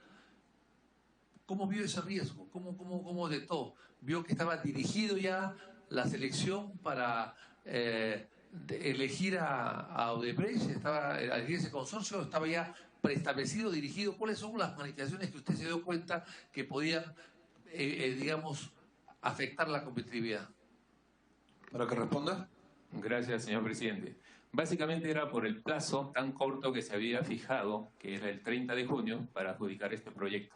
¿Cómo vio ese riesgo? ¿Cómo detectó? ¿Vio que estaba dirigido ya la selección para elegir a Odebrecht? ¿Estaba a elegir ese consorcio? ¿Estaba ya preestablecido, dirigido? ¿Cuáles son las manifestaciones que usted se dio cuenta que podían, digamos, afectar la competitividad? Para que responda. Gracias, señor presidente. Básicamente era por el plazo tan corto que se había fijado, que era el 30 de junio, para adjudicar este proyecto.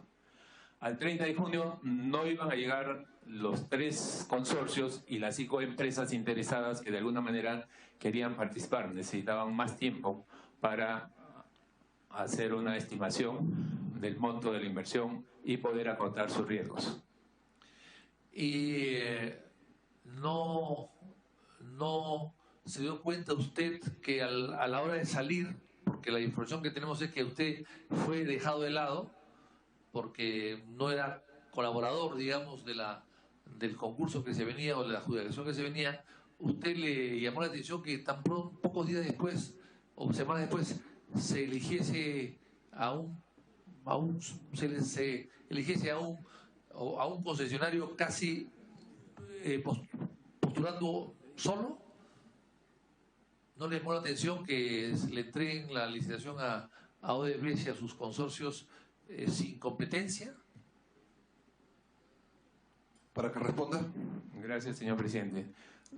Al 30 de junio no iban a llegar los 3 consorcios y las 5 empresas interesadas que de alguna manera querían participar. Necesitaban más tiempo para hacer una estimación del monto de la inversión y poder acotar sus riesgos. Y no se dio cuenta usted que a la hora de salir, porque la información que tenemos es que usted fue dejado de lado porque no era colaborador, digamos, del concurso que se venía o de la adjudicación que se venía, usted le llamó la atención que tan pocos días después o semanas después se eligiese a un concesionario casi postulando solo. ¿No le llamó la atención que le entreguen la licitación a Odebrecht y a sus consorcios sin competencia? Para que responda. Gracias, señor presidente.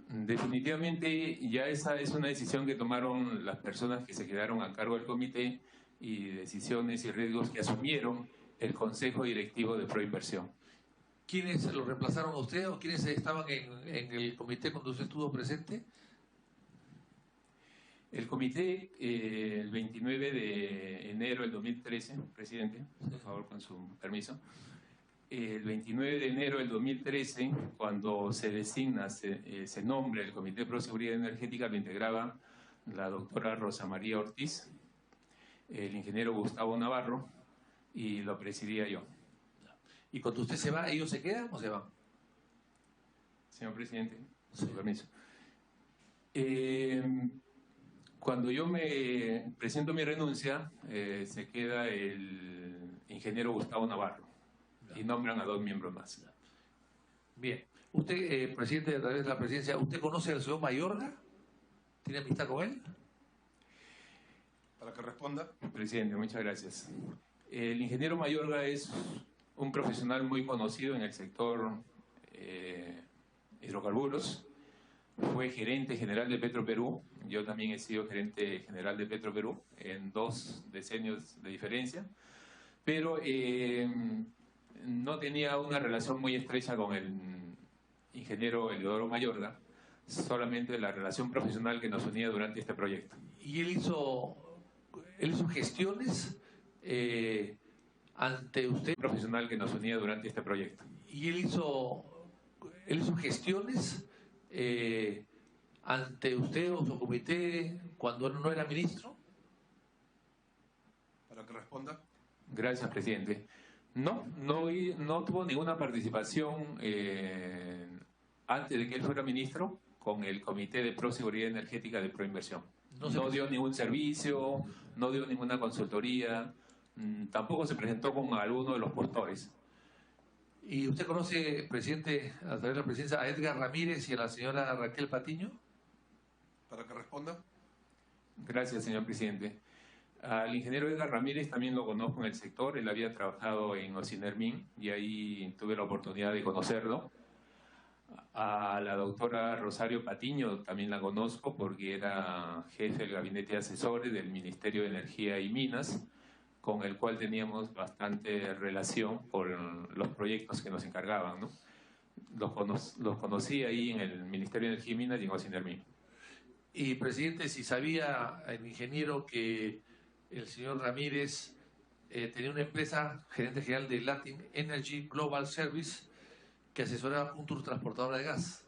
Definitivamente ya esa es una decisión que tomaron las personas que se quedaron a cargo del comité y decisiones y riesgos que asumieron el Consejo Directivo de Proinversión. ¿Quiénes lo reemplazaron a usted o quiénes estaban en el comité cuando usted estuvo presente? El comité, el 29 de enero del 2013, presidente, por favor, con su permiso. El 29 de enero del 2013, cuando se designa, se nombra el Comité Pro Seguridad Energética, lo integraba la doctora Rosa María Ortiz, el ingeniero Gustavo Navarro, y lo presidía yo. ¿Y cuando usted se va, ellos se quedan o se van? Señor presidente, con su permiso. Cuando yo me presento mi renuncia, se queda el ingeniero Gustavo Navarro y nombran a 2 miembros más. Bien. Usted, presidente, a través de la presidencia, ¿usted conoce al señor Mayorga? ¿Tiene amistad con él? Para que responda. Presidente, muchas gracias. El ingeniero Mayorga es un profesional muy conocido en el sector hidrocarburos. Fue gerente general de Petroperú. Yo también he sido gerente general de Petroperú en 2 decenios de diferencia. Pero no tenía una relación muy estrecha con el ingeniero Eleodoro Mayorga, solamente la relación profesional que nos unía durante este proyecto. ¿Y él hizo gestiones ante usted profesional que nos unía durante este proyecto. y él hizo gestiones ante usted o su comité cuando él no era ministro. Para que responda. Gracias, presidente. No tuvo ninguna participación antes de que él fuera ministro con el Comité de Proseguridad Energética de Proinversión. No dio ningún servicio, no dio ninguna consultoría, tampoco se presentó con alguno de los postores. ¿Y usted conoce, presidente, a través de la presidencia, a Edgar Ramírez y a la señora Raquel Patiño? Para que responda. Gracias, señor presidente. Al ingeniero Edgar Ramírez también lo conozco en el sector. Él había trabajado en Ocinermin y ahí tuve la oportunidad de conocerlo. A la doctora Rosario Patiño también la conozco porque era jefe del gabinete de asesores del Ministerio de Energía y Minas, con el cual teníamos bastante relación por los proyectos que nos encargaban, ¿no? Los conocí ahí en el Ministerio de Energía y Minas y en Ocinermin. Y, presidente, si sabía el ingeniero que el señor Ramírez tenía una empresa, gerente general de Latin Energy Global Service, que asesoraba a un transportadora de gas.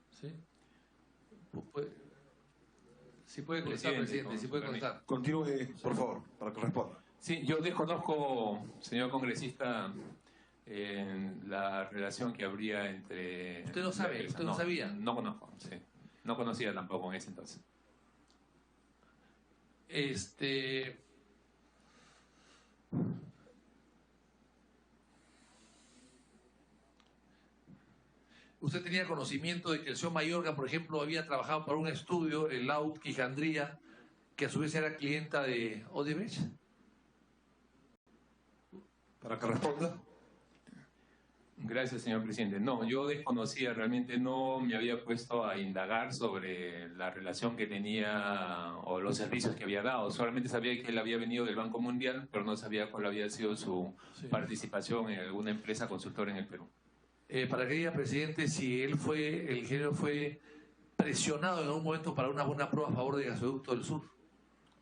¿Sí? Si puede contestar, presidente, si puede contestar. Continúe, por favor, para que responda. Sí, yo desconozco, señor congresista, la relación que habría entre... ¿Usted no sabe? ¿Usted no sabía? No conozco, sí. No conocía tampoco en ese entonces. ¿Usted tenía conocimiento de que el señor Mayorga, por ejemplo, había trabajado para un estudio, el Laut Quijandría, que a su vez era clienta de Odebrecht? Para que responda. Gracias, señor presidente. No, yo desconocía, realmente no me había puesto a indagar sobre la relación que tenía o los servicios que había dado. Solamente sabía que él había venido del Banco Mundial, pero no sabía cuál había sido su participación en alguna empresa consultora en el Perú. Para que diga, presidente, si el ingeniero fue presionado en algún momento para una buena prueba a favor de Gasoducto del Sur.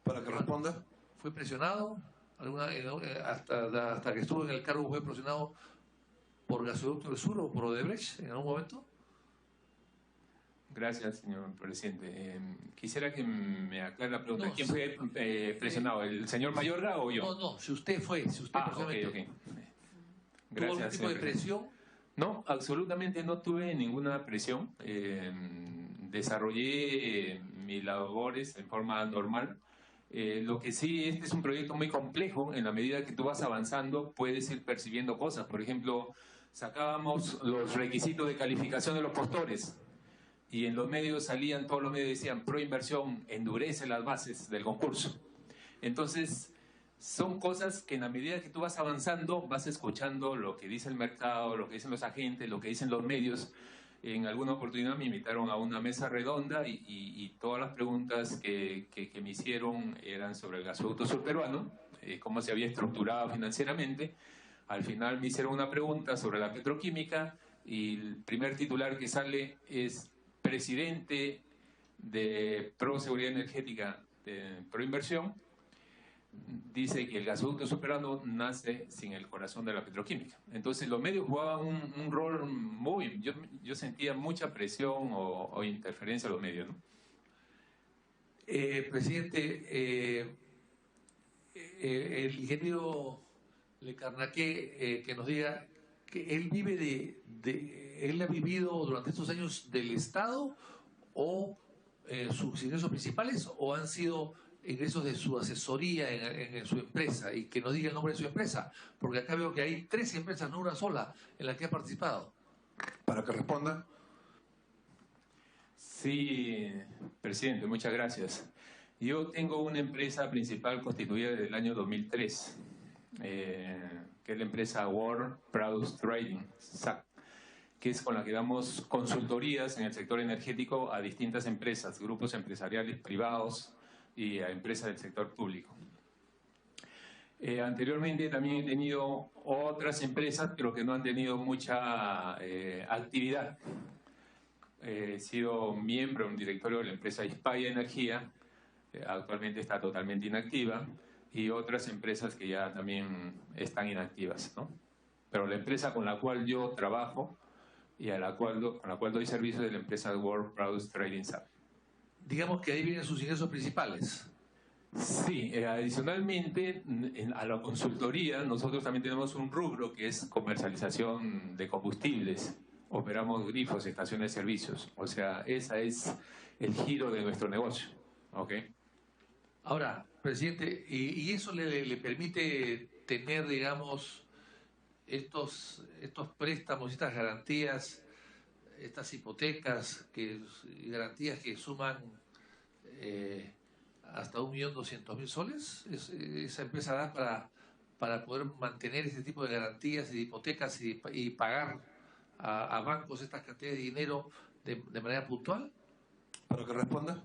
Para que responda. ¿Fue presionado? Hasta que estuvo en el cargo, ¿fue presionado por Gasoducto del Sur o por Odebrecht en algún momento? Gracias, señor presidente. Quisiera que me aclare la pregunta. No, ¿Quién fue presionado? ¿El señor Mayorga o yo? No, si usted personalmente. Ok. ¿Tuvo algún tipo de presión? No, absolutamente no tuve ninguna presión. Desarrollé mis labores en forma normal. Lo que sí, este es un proyecto muy complejo. En la medida que tú vas avanzando, puedes ir percibiendo cosas. Por ejemplo, sacábamos los requisitos de calificación de los postores y en los medios salían, todos los medios decían, Proinversión endurece las bases del concurso. Entonces, son cosas que en la medida que tú vas avanzando, vas escuchando lo que dice el mercado, lo que dicen los agentes, lo que dicen los medios. En alguna oportunidad me invitaron a una mesa redonda y todas las preguntas que me hicieron eran sobre el gasoducto surperuano, cómo se había estructurado financieramente. Al final me hicieron una pregunta sobre la petroquímica y el primer titular que sale es presidente de Proseguridad Energética de Proinversión. Dice que el gasoducto surperuano nace sin el corazón de la petroquímica. Entonces los medios jugaban un rol muy... Yo sentía mucha presión o interferencia de los medios, ¿no? Presidente, el ingeniero Le Carnaqué, que nos diga que él vive él ha vivido durante estos años del Estado o sus ingresos principales o han sido ingresos de su asesoría en su empresa, y que nos diga el nombre de su empresa, porque acá veo que hay 3 empresas, no una sola, en la que ha participado. Para que responda. Sí, presidente, muchas gracias. Yo tengo una empresa principal constituida desde el año 2003, que es la empresa World Products Trading, SAC, que es con la que damos consultorías en el sector energético a distintas empresas, grupos empresariales privados y a empresas del sector público. Anteriormente también he tenido otras empresas, pero que no han tenido mucha actividad. He sido miembro en un directorio de la empresa Hispaya Energía, actualmente está totalmente inactiva, y otras empresas que ya también están inactivas, ¿no? Pero la empresa con la cual yo trabajo y con la cual doy servicio es la empresa World Produce Trading SAP. Digamos que ahí vienen sus ingresos principales. Sí, adicionalmente a la consultoría nosotros también tenemos un rubro que es comercialización de combustibles. Operamos grifos, estaciones de servicios. O sea, ese es el giro de nuestro negocio. ¿Ok? Ahora, presidente, ¿y eso le permite tener, digamos, estos préstamos, estas garantías, estas hipotecas, garantías que suman hasta 1.200.000 soles? ¿Esa empresa da para poder mantener ese tipo de garantías y de hipotecas y pagar a bancos estas cantidades de dinero de manera puntual? Para que responda.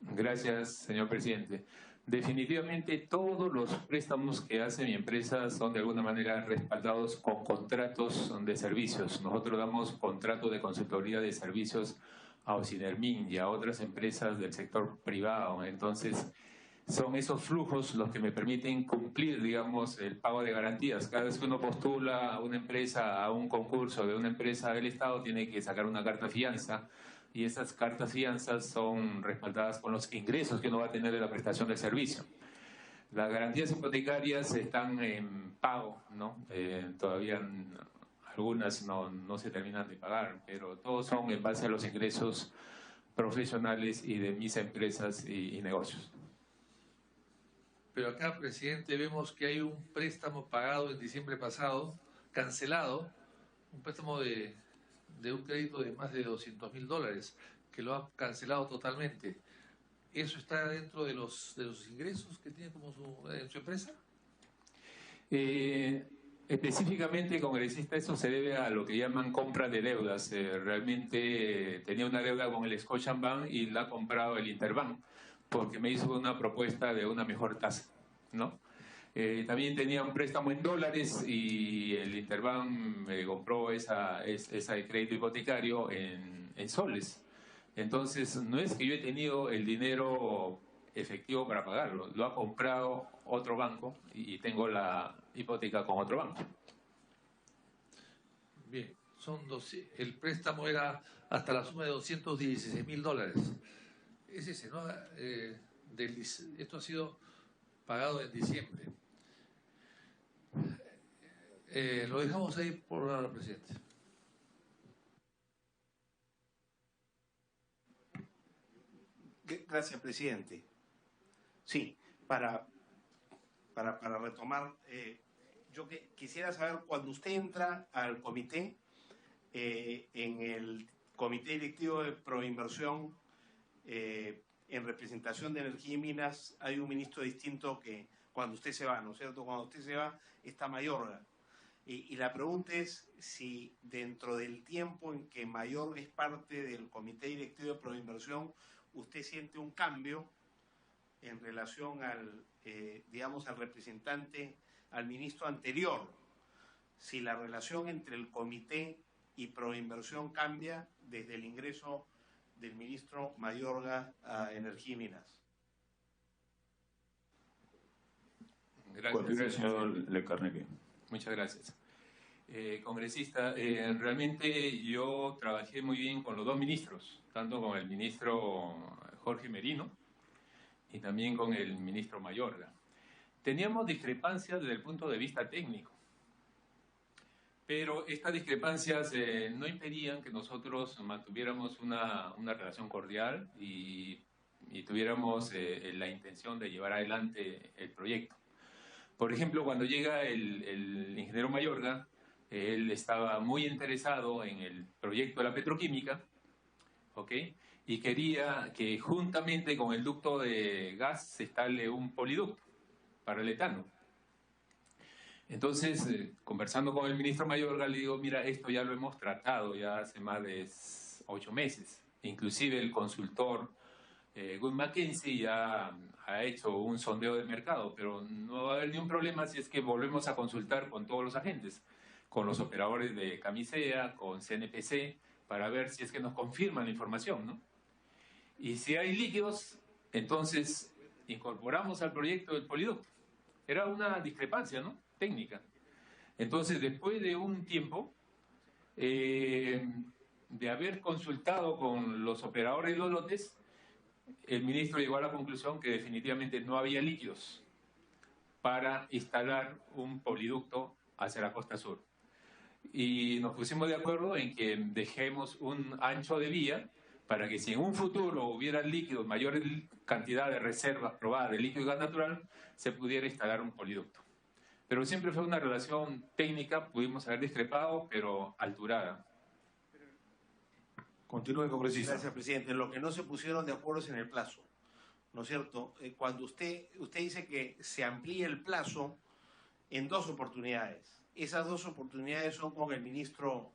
Gracias, señor presidente. Definitivamente todos los préstamos que hace mi empresa son de alguna manera respaldados con contratos de servicios. Nosotros damos contratos de consultoría de servicios a Ocinermin y a otras empresas del sector privado. Entonces, son esos flujos los que me permiten cumplir, digamos, el pago de garantías. Cada vez que uno postula a una empresa, a un concurso de una empresa del Estado, tiene que sacar una carta fianza, y esas cartas fianzas son respaldadas con los ingresos que uno va a tener de la prestación del servicio. Las garantías hipotecarias están en pago, ¿no? Todavía algunas no se terminan de pagar, pero todos son en base a los ingresos profesionales y de mis empresas y negocios. Pero acá, presidente, vemos que hay un préstamo pagado en diciembre pasado, cancelado, un préstamo de un crédito de más de $200.000, que lo ha cancelado totalmente. ¿Eso está dentro de los ingresos que tiene como en su empresa? Específicamente, congresista, eso se debe a lo que llaman compra de deudas. Realmente tenía una deuda con el Scotiabank y la ha comprado el Interbank, porque me hizo una propuesta de una mejor tasa, ¿no? También tenía un préstamo en dólares y el Interbank me compró ese crédito hipotecario en soles. Entonces, no es que yo he tenido el dinero efectivo para pagarlo, lo ha comprado otro banco y tengo la hipoteca con otro banco. Bien, el préstamo era hasta la suma de $216.000. Es ese, ¿no? Esto ha sido pagado en diciembre. Lo dejamos ahí por ahora, presidente. Gracias, presidente. Sí, para retomar, yo quisiera saber, cuando usted entra al comité, en el comité directivo de Proinversión, en representación de Energía y Minas, hay un ministro distinto que cuando usted se va, ¿no es cierto? Cuando usted se va, está Mayorga. Y la pregunta es si dentro del tiempo en que Mayorga es parte del comité directivo de Proinversión, usted siente un cambio en relación al, digamos, al representante, al ministro anterior, si la relación entre el comité y Proinversión cambia desde el ingreso del ministro Mayorga a Energía y Minas. Gracias, señor Lecarneque. Muchas gracias. Congresista, realmente yo trabajé muy bien con los dos ministros, tanto con el ministro Jorge Merino y también con el ministro Mayorga. Teníamos discrepancias desde el punto de vista técnico, pero estas discrepancias no impedían que nosotros mantuviéramos una relación cordial y tuviéramos la intención de llevar adelante el proyecto. Por ejemplo, cuando llega el ingeniero Mayorga, él estaba muy interesado en el proyecto de la petroquímica, ¿ok? Y quería que juntamente con el ducto de gas se instale un poliducto para el etano. Entonces, conversando con el ministro Mayorga, le digo, mira, esto ya lo hemos tratado ya hace más de 8 meses. Inclusive el consultor Wood Mackenzie ya ha hecho un sondeo del mercado, pero no va a haber ningún problema si es que volvemos a consultar con todos los agentes, con los operadores de Camisea, con CNPC, para ver si es que nos confirman la información, ¿no? Y si hay líquidos, Entonces, incorporamos al proyecto del poliducto. Era una discrepancia, ¿no?, técnica. Entonces, después de un tiempo de haber consultado con los operadores de los lotes, el ministro llegó a la conclusión que definitivamente no había líquidos para instalar un poliducto hacia la costa sur. Y nos pusimos de acuerdo en que dejemos un ancho de vía para que si en un futuro hubiera líquidos, mayor cantidad de reservas probadas de líquido y gas natural, se pudiera instalar un poliducto. Pero siempre fue una relación técnica, pudimos haber discrepado, pero alturada. Continúe, congresista. Gracias, presidente. Lo que no se pusieron de acuerdo es en el plazo, ¿no es cierto? Cuando usted dice que se amplíe el plazo en 2 oportunidades. Esas 2 oportunidades son con el ministro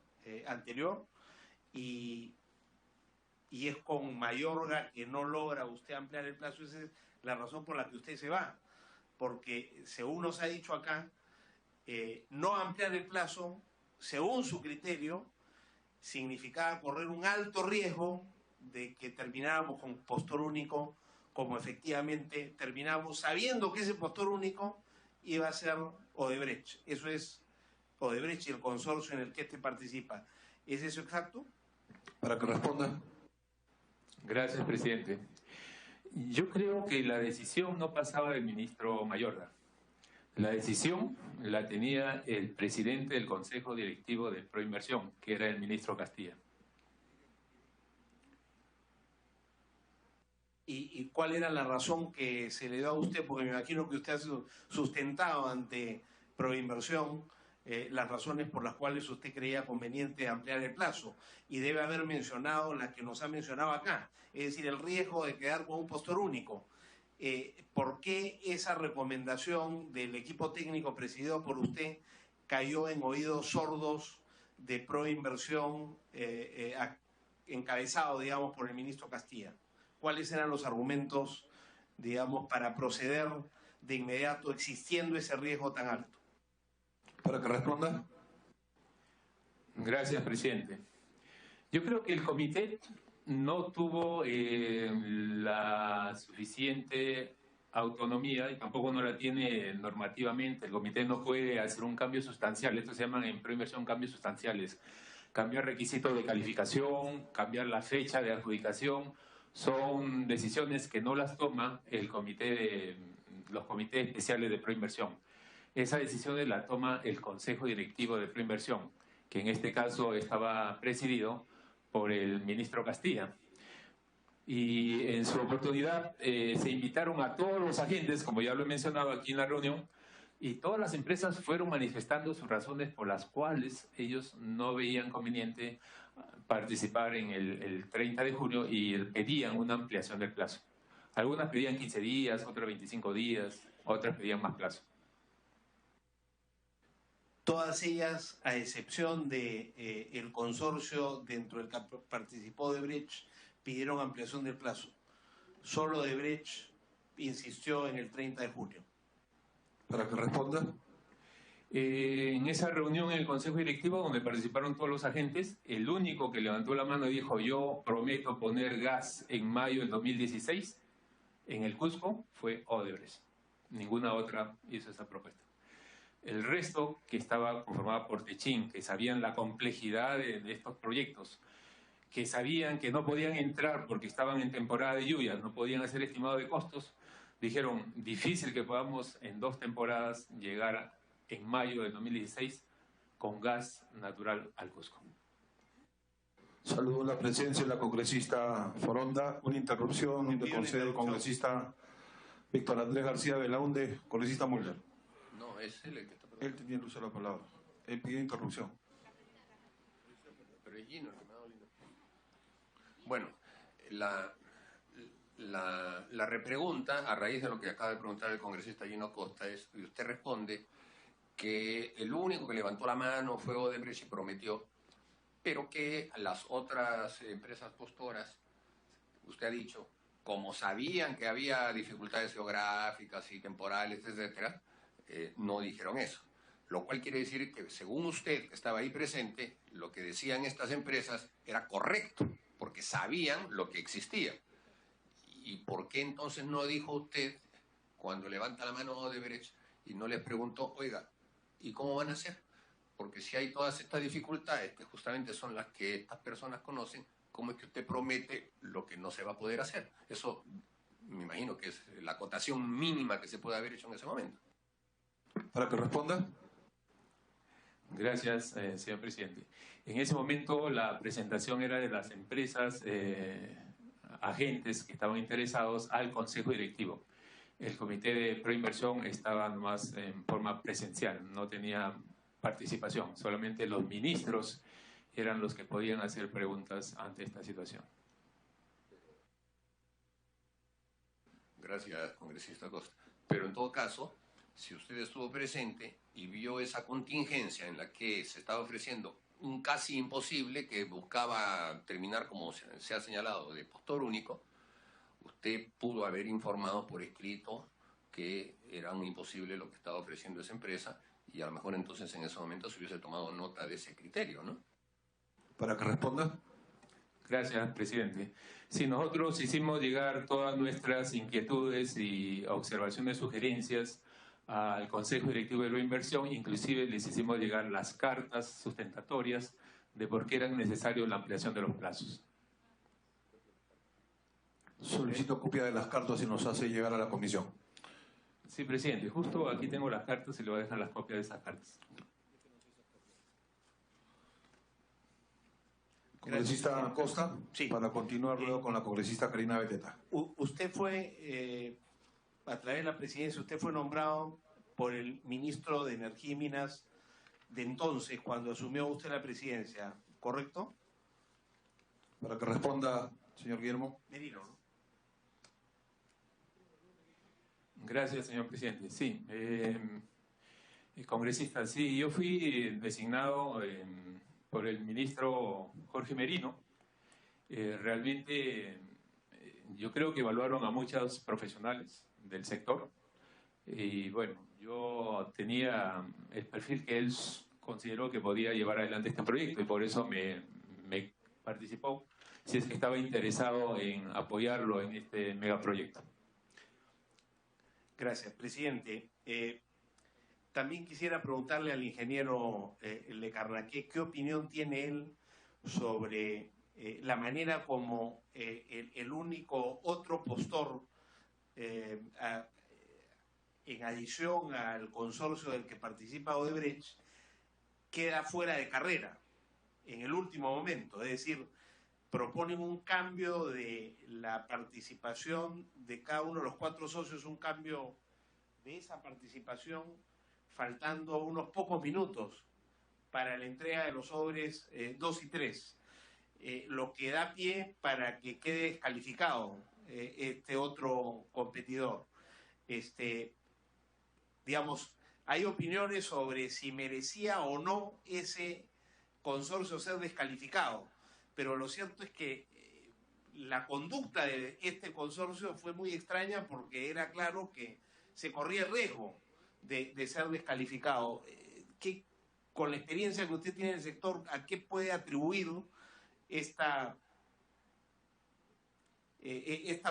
anterior y es con Mayorga que no logra usted ampliar el plazo. Esa es la razón por la que usted se va. Porque, según nos ha dicho acá, no ampliar el plazo, según su criterio, significaba correr un alto riesgo de que termináramos con postor único, como efectivamente terminamos, sabiendo que ese postor único iba a ser Odebrecht. Eso es Odebrecht y el consorcio en el que este participa. ¿Es eso exacto? Para que responda. Gracias, presidente. Yo creo que la decisión no pasaba del ministro Mayorga. La decisión la tenía el presidente del Consejo Directivo de Proinversión, que era el ministro Castilla. ¿Y cuál era la razón que se le dio a usted? Porque me imagino que usted ha sustentado ante Proinversión las razones por las cuales usted creía conveniente ampliar el plazo. Y debe haber mencionado la que nos ha mencionado acá, es decir, el riesgo de quedar con un postor único. ¿Por qué esa recomendación del equipo técnico presidido por usted cayó en oídos sordos de Proinversión encabezado, digamos, por el ministro Castilla? ¿Cuáles eran los argumentos, digamos, para proceder de inmediato existiendo ese riesgo tan alto? Para que responda. Gracias, presidente. Yo creo que el comité no tuvo la suficiente autonomía y tampoco no la tiene normativamente. El comité no puede hacer un cambio sustancial. Esto se llaman en Proinversión cambios sustanciales. Cambiar requisitos de calificación, cambiar la fecha de adjudicación, son decisiones que no las toma el comité los comités especiales de Proinversión. Esas decisiones las toma el Consejo Directivo de Proinversión, que en este caso estaba presidido por el ministro Castilla. Y en su oportunidad se invitaron a todos los agentes, como ya lo he mencionado aquí en la reunión, y todas las empresas fueron manifestando sus razones por las cuales ellos no veían conveniente participar en el 30 de junio y pedían una ampliación del plazo. Algunas pedían 15 días, otras 25 días, otras pedían más plazo. Todas ellas, a excepción de el consorcio dentro del que participó Odebrecht, pidieron ampliación del plazo. Solo Odebrecht insistió en el 30 de junio. Para que responda. En esa reunión en el Consejo Directivo, donde participaron todos los agentes, el único que levantó la mano y dijo: yo prometo poner gas en mayo del 2016 en el Cusco, fue Odebrecht. Ninguna otra hizo esa propuesta. El resto, que estaba conformado por Techin, que sabían la complejidad de estos proyectos, que sabían que no podían entrar porque estaban en temporada de lluvias, no podían hacer estimado de costos, dijeron: difícil que podamos en 2 temporadas llegar en mayo del 2016 con gas natural al Cusco. Saludo la presencia de la congresista Foronda. Una interrupción de concede el congresista Víctor Andrés García Belaunde, congresista Müller. No, es él el que está Él tenía que usar la palabra. Él pidió interrupción. Pero es Gino el que me ha dado la interrupción. Bueno, la repregunta, a raíz de lo que acaba de preguntar el congresista Gino Costa, es, y usted responde que el único que levantó la mano fue Odebrecht y prometió, pero que las otras empresas postoras, usted ha dicho, como sabían que había dificultades geográficas y temporales, etcétera, no dijeron eso. Lo cual quiere decir que, según usted, que estaba ahí presente, lo que decían estas empresas era correcto, porque sabían lo que existía. ¿Y por qué entonces no dijo usted, cuando levanta la mano Odebrecht y no les preguntó, oiga, ¿y cómo van a hacer? Porque si hay todas estas dificultades, que justamente son las que estas personas conocen, ¿cómo es que usted promete lo que no se va a poder hacer? Eso me imagino que es la acotación mínima que se puede haber hecho en ese momento. Para que responda. Gracias, señor presidente. En ese momento la presentación era de las empresas agentes que estaban interesados al Consejo Directivo. El Comité de Proinversión estaba más en forma presencial, no tenía participación, solamente los ministros eran los que podían hacer preguntas ante esta situación. Gracias, congresista Costa. Pero en todo caso, si usted estuvo presente y vio esa contingencia en la que se estaba ofreciendo un casi imposible que buscaba terminar, como se ha señalado, de postor único, usted pudo haber informado por escrito que era un imposible lo que estaba ofreciendo esa empresa y a lo mejor entonces en ese momento se hubiese tomado nota de ese criterio, ¿no? Para que responda. Gracias, presidente. Sí, nosotros hicimos llegar todas nuestras inquietudes y observaciones, sugerencias al Consejo Directivo de Proinversión, inclusive les hicimos llegar las cartas sustentatorias de por qué era necesario la ampliación de los plazos. Solicito copia de las cartas y nos hace llegar a la comisión. Sí, presidente, justo aquí tengo las cartas y le voy a dejar las copias de esas cartas. Congresista Costa, Sí. Para continuar luego con la congresista Karina Beteta. Usted fue, a través de la presidencia, usted fue nombrado por el ministro de Energía y Minas de entonces, cuando asumió usted la presidencia, ¿correcto? Para que responda, señor Guillermo. Merino, ¿no? Gracias, señor presidente. Sí, congresista, sí, yo fui designado por el ministro Jorge Merino. Realmente yo creo que evaluaron a muchos profesionales del sector y bueno, yo tenía el perfil que él consideró que podía llevar adelante este proyecto y por eso me participó, si es que estaba interesado en apoyarlo en este megaproyecto. Gracias, presidente. También quisiera preguntarle al ingeniero Le Carnaqué qué opinión tiene él sobre la manera como el único otro postor, en adición al consorcio del que participa Odebrecht, queda fuera de carrera en el último momento. Es decir, proponen un cambio de la participación de cada uno de los cuatro socios, un cambio de esa participación, faltando unos pocos minutos para la entrega de los sobres 2 y 3, lo que da pie para que quede descalificado este otro competidor. Digamos, hay opiniones sobre si merecía o no ese consorcio ser descalificado, pero lo cierto es que la conducta de este consorcio fue muy extraña porque era claro que se corría el riesgo de ser descalificado. Con la experiencia que usted tiene en el sector, ¿a qué puede atribuir esta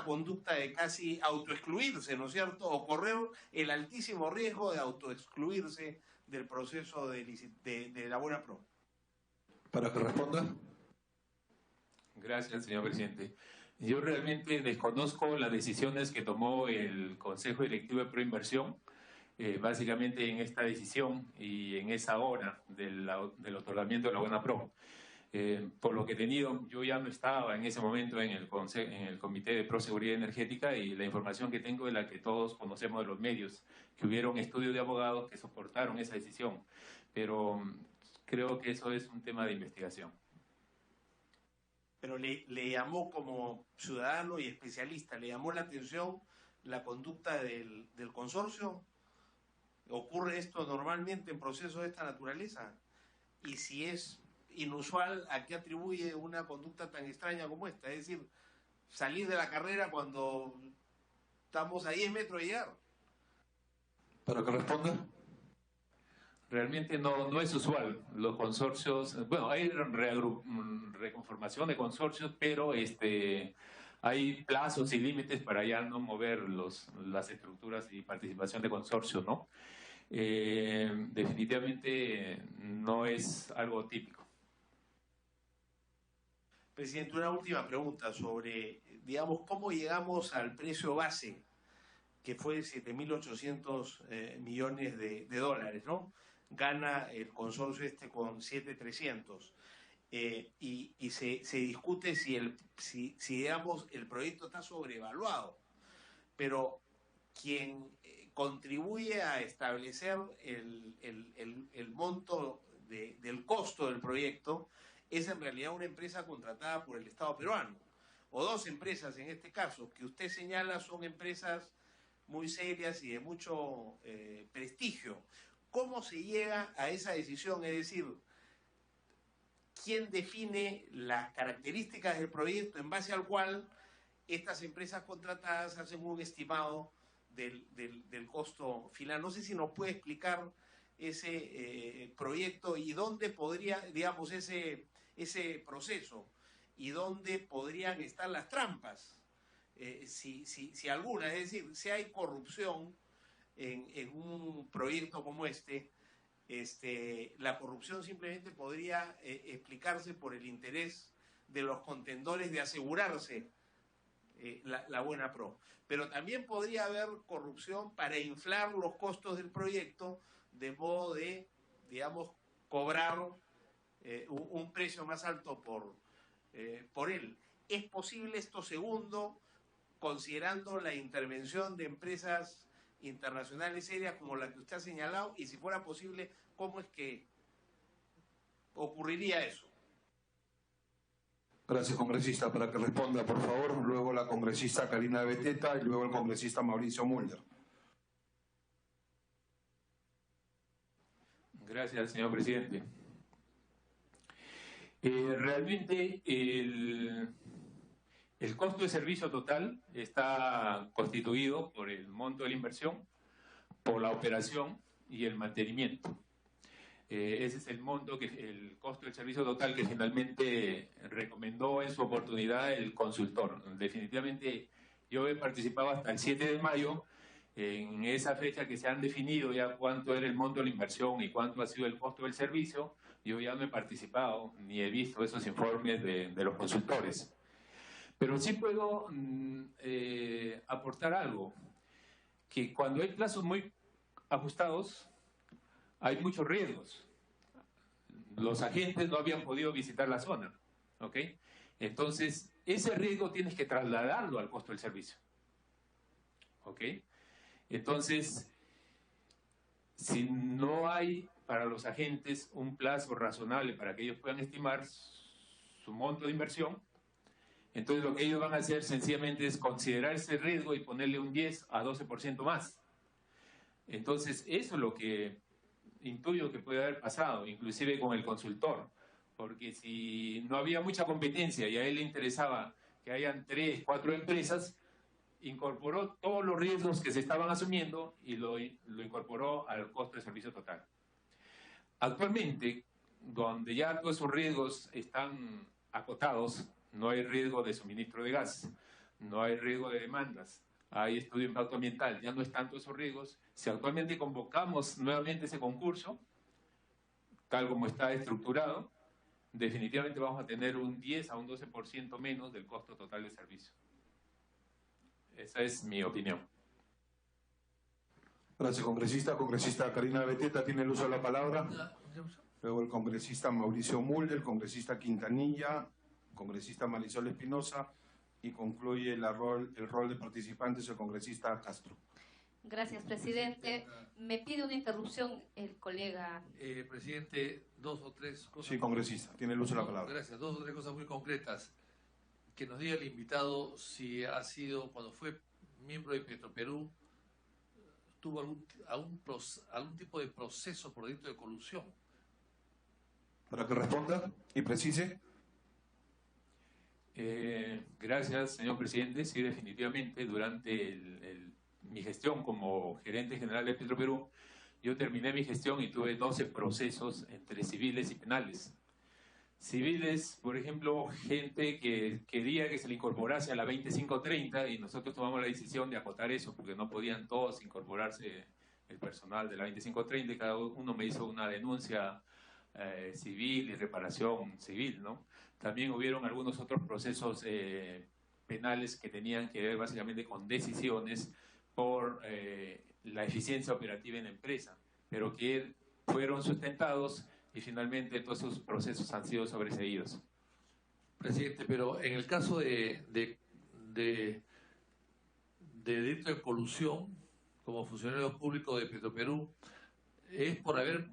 conducta de casi autoexcluirse, ¿no es cierto? O correr el altísimo riesgo de autoexcluirse del proceso de la buena pro. Para que responda. Gracias, señor presidente. Yo realmente desconozco las decisiones que tomó el Consejo Directivo de Proinversión, básicamente en esta decisión y en esa hora del otorgamiento de la buena pro. Por lo que he tenido, yo ya no estaba en ese momento en el Comité de Proseguridad Energética y la información que tengo es la que todos conocemos de los medios, que hubieron estudios de abogados que soportaron esa decisión, pero creo que eso es un tema de investigación. Pero le llamó como ciudadano y especialista, ¿le llamó la atención la conducta del consorcio? ¿Ocurre esto normalmente en procesos de esta naturaleza? Y si es inusual, ¿a qué atribuye una conducta tan extraña como esta? Es decir, salir de la carrera cuando estamos a 10 metros de llegar. Para que responda. Realmente no es usual. Los consorcios, bueno, hay reconformación de consorcios, pero hay plazos y límites para ya no mover las estructuras y participación de consorcio, ¿no? Definitivamente no es algo típico. Presidente, una última pregunta sobre, digamos, cómo llegamos al precio base, que fue 7.800 millones de dólares, ¿no? Gana el consorcio este con 7.300. Y se discute si, digamos, el proyecto está sobrevaluado. Pero quien contribuye a establecer el monto del costo del proyecto es en realidad una empresa contratada por el Estado peruano, o dos empresas en este caso, que usted señala son empresas muy serias y de mucho prestigio. ¿Cómo se llega a esa decisión? Es decir, ¿quién define las características del proyecto en base al cual estas empresas contratadas hacen un estimado del costo final? No sé si nos puede explicar ese proyecto y dónde podría, digamos, ese proceso y dónde podrían estar las trampas, si alguna. Es decir, si hay corrupción en un proyecto como la corrupción simplemente podría explicarse por el interés de los contendores de asegurarse la buena pro. Pero también podría haber corrupción para inflar los costos del proyecto de modo de, digamos, cobrar un precio más alto por él. ¿Es posible esto segundo, considerando la intervención de empresas internacionales serias como la que usted ha señalado? Y si fuera posible, ¿cómo es que ocurriría eso? Gracias, congresista. Para que responda, por favor, luego la congresista Karina Beteta y luego el congresista Mauricio Mulder. Gracias, señor presidente. Realmente el costo de servicio total está constituido por el monto de la inversión, por la operación y el mantenimiento. Ese es el monto, el costo del servicio total que finalmente recomendó en su oportunidad el consultor. Definitivamente yo he participado hasta el 7 de mayo, en esa fecha que se han definido ya cuánto era el monto de la inversión y cuánto ha sido el costo del servicio. Yo ya no he participado ni he visto esos informes de los consultores. Pero sí puedo aportar algo, que cuando hay plazos muy ajustados, hay muchos riesgos. Los agentes no habían podido visitar la zona, ¿ok? Entonces, ese riesgo tienes que trasladarlo al costo del servicio, ¿ok? Entonces, si no hay para los agentes un plazo razonable para que ellos puedan estimar su monto de inversión, entonces lo que ellos van a hacer sencillamente es considerar ese riesgo y ponerle un 10 a 12% más. Entonces, eso es lo que intuyo que puede haber pasado, inclusive con el consultor, porque si no había mucha competencia y a él le interesaba que hayan 3, 4 empresas, incorporó todos los riesgos que se estaban asumiendo y lo incorporó al costo de servicio total. Actualmente, donde ya todos esos riesgos están acotados, no hay riesgo de suministro de gas, no hay riesgo de demandas, hay estudio de impacto ambiental, ya no es tanto esos riesgos. Si actualmente convocamos nuevamente ese concurso, tal como está estructurado, definitivamente vamos a tener un 10 a un 12% menos del costo total de servicio. Esa es mi opinión. Gracias, congresista. Congresista Karina Beteta tiene el uso de la palabra. Luego el congresista Mauricio Mulder, el congresista Quintanilla, el congresista Marisol Espinosa y concluye el rol de participantes el congresista Castro. Gracias, presidente. Me pide una interrupción el colega. Presidente, 2 o 3 cosas. Sí, congresista, tiene el uso de la palabra. Gracias. 2 o 3 cosas muy concretas. Que nos diga el invitado si ha sido, cuando fue miembro de Petroperú, tuvo algún tipo de proceso por delito de colusión. Para que responda y precise. Gracias, señor presidente. Sí, definitivamente, durante mi gestión como gerente general de Petroperú, yo terminé mi gestión y tuve 12 procesos entre civiles y penales. Civiles, por ejemplo, gente que quería que se le incorporase a la 2530 y nosotros tomamos la decisión de acotar eso porque no podían todos incorporarse el personal de la 2530 y cada uno me hizo una denuncia civil y reparación civil, ¿no? También hubieron algunos otros procesos penales que tenían que ver básicamente con decisiones por la eficiencia operativa en la empresa, pero que fueron sustentados y finalmente todos esos procesos han sido sobreseídos. Presidente, pero en el caso de delito de colusión como funcionario público de Petroperú, es por haber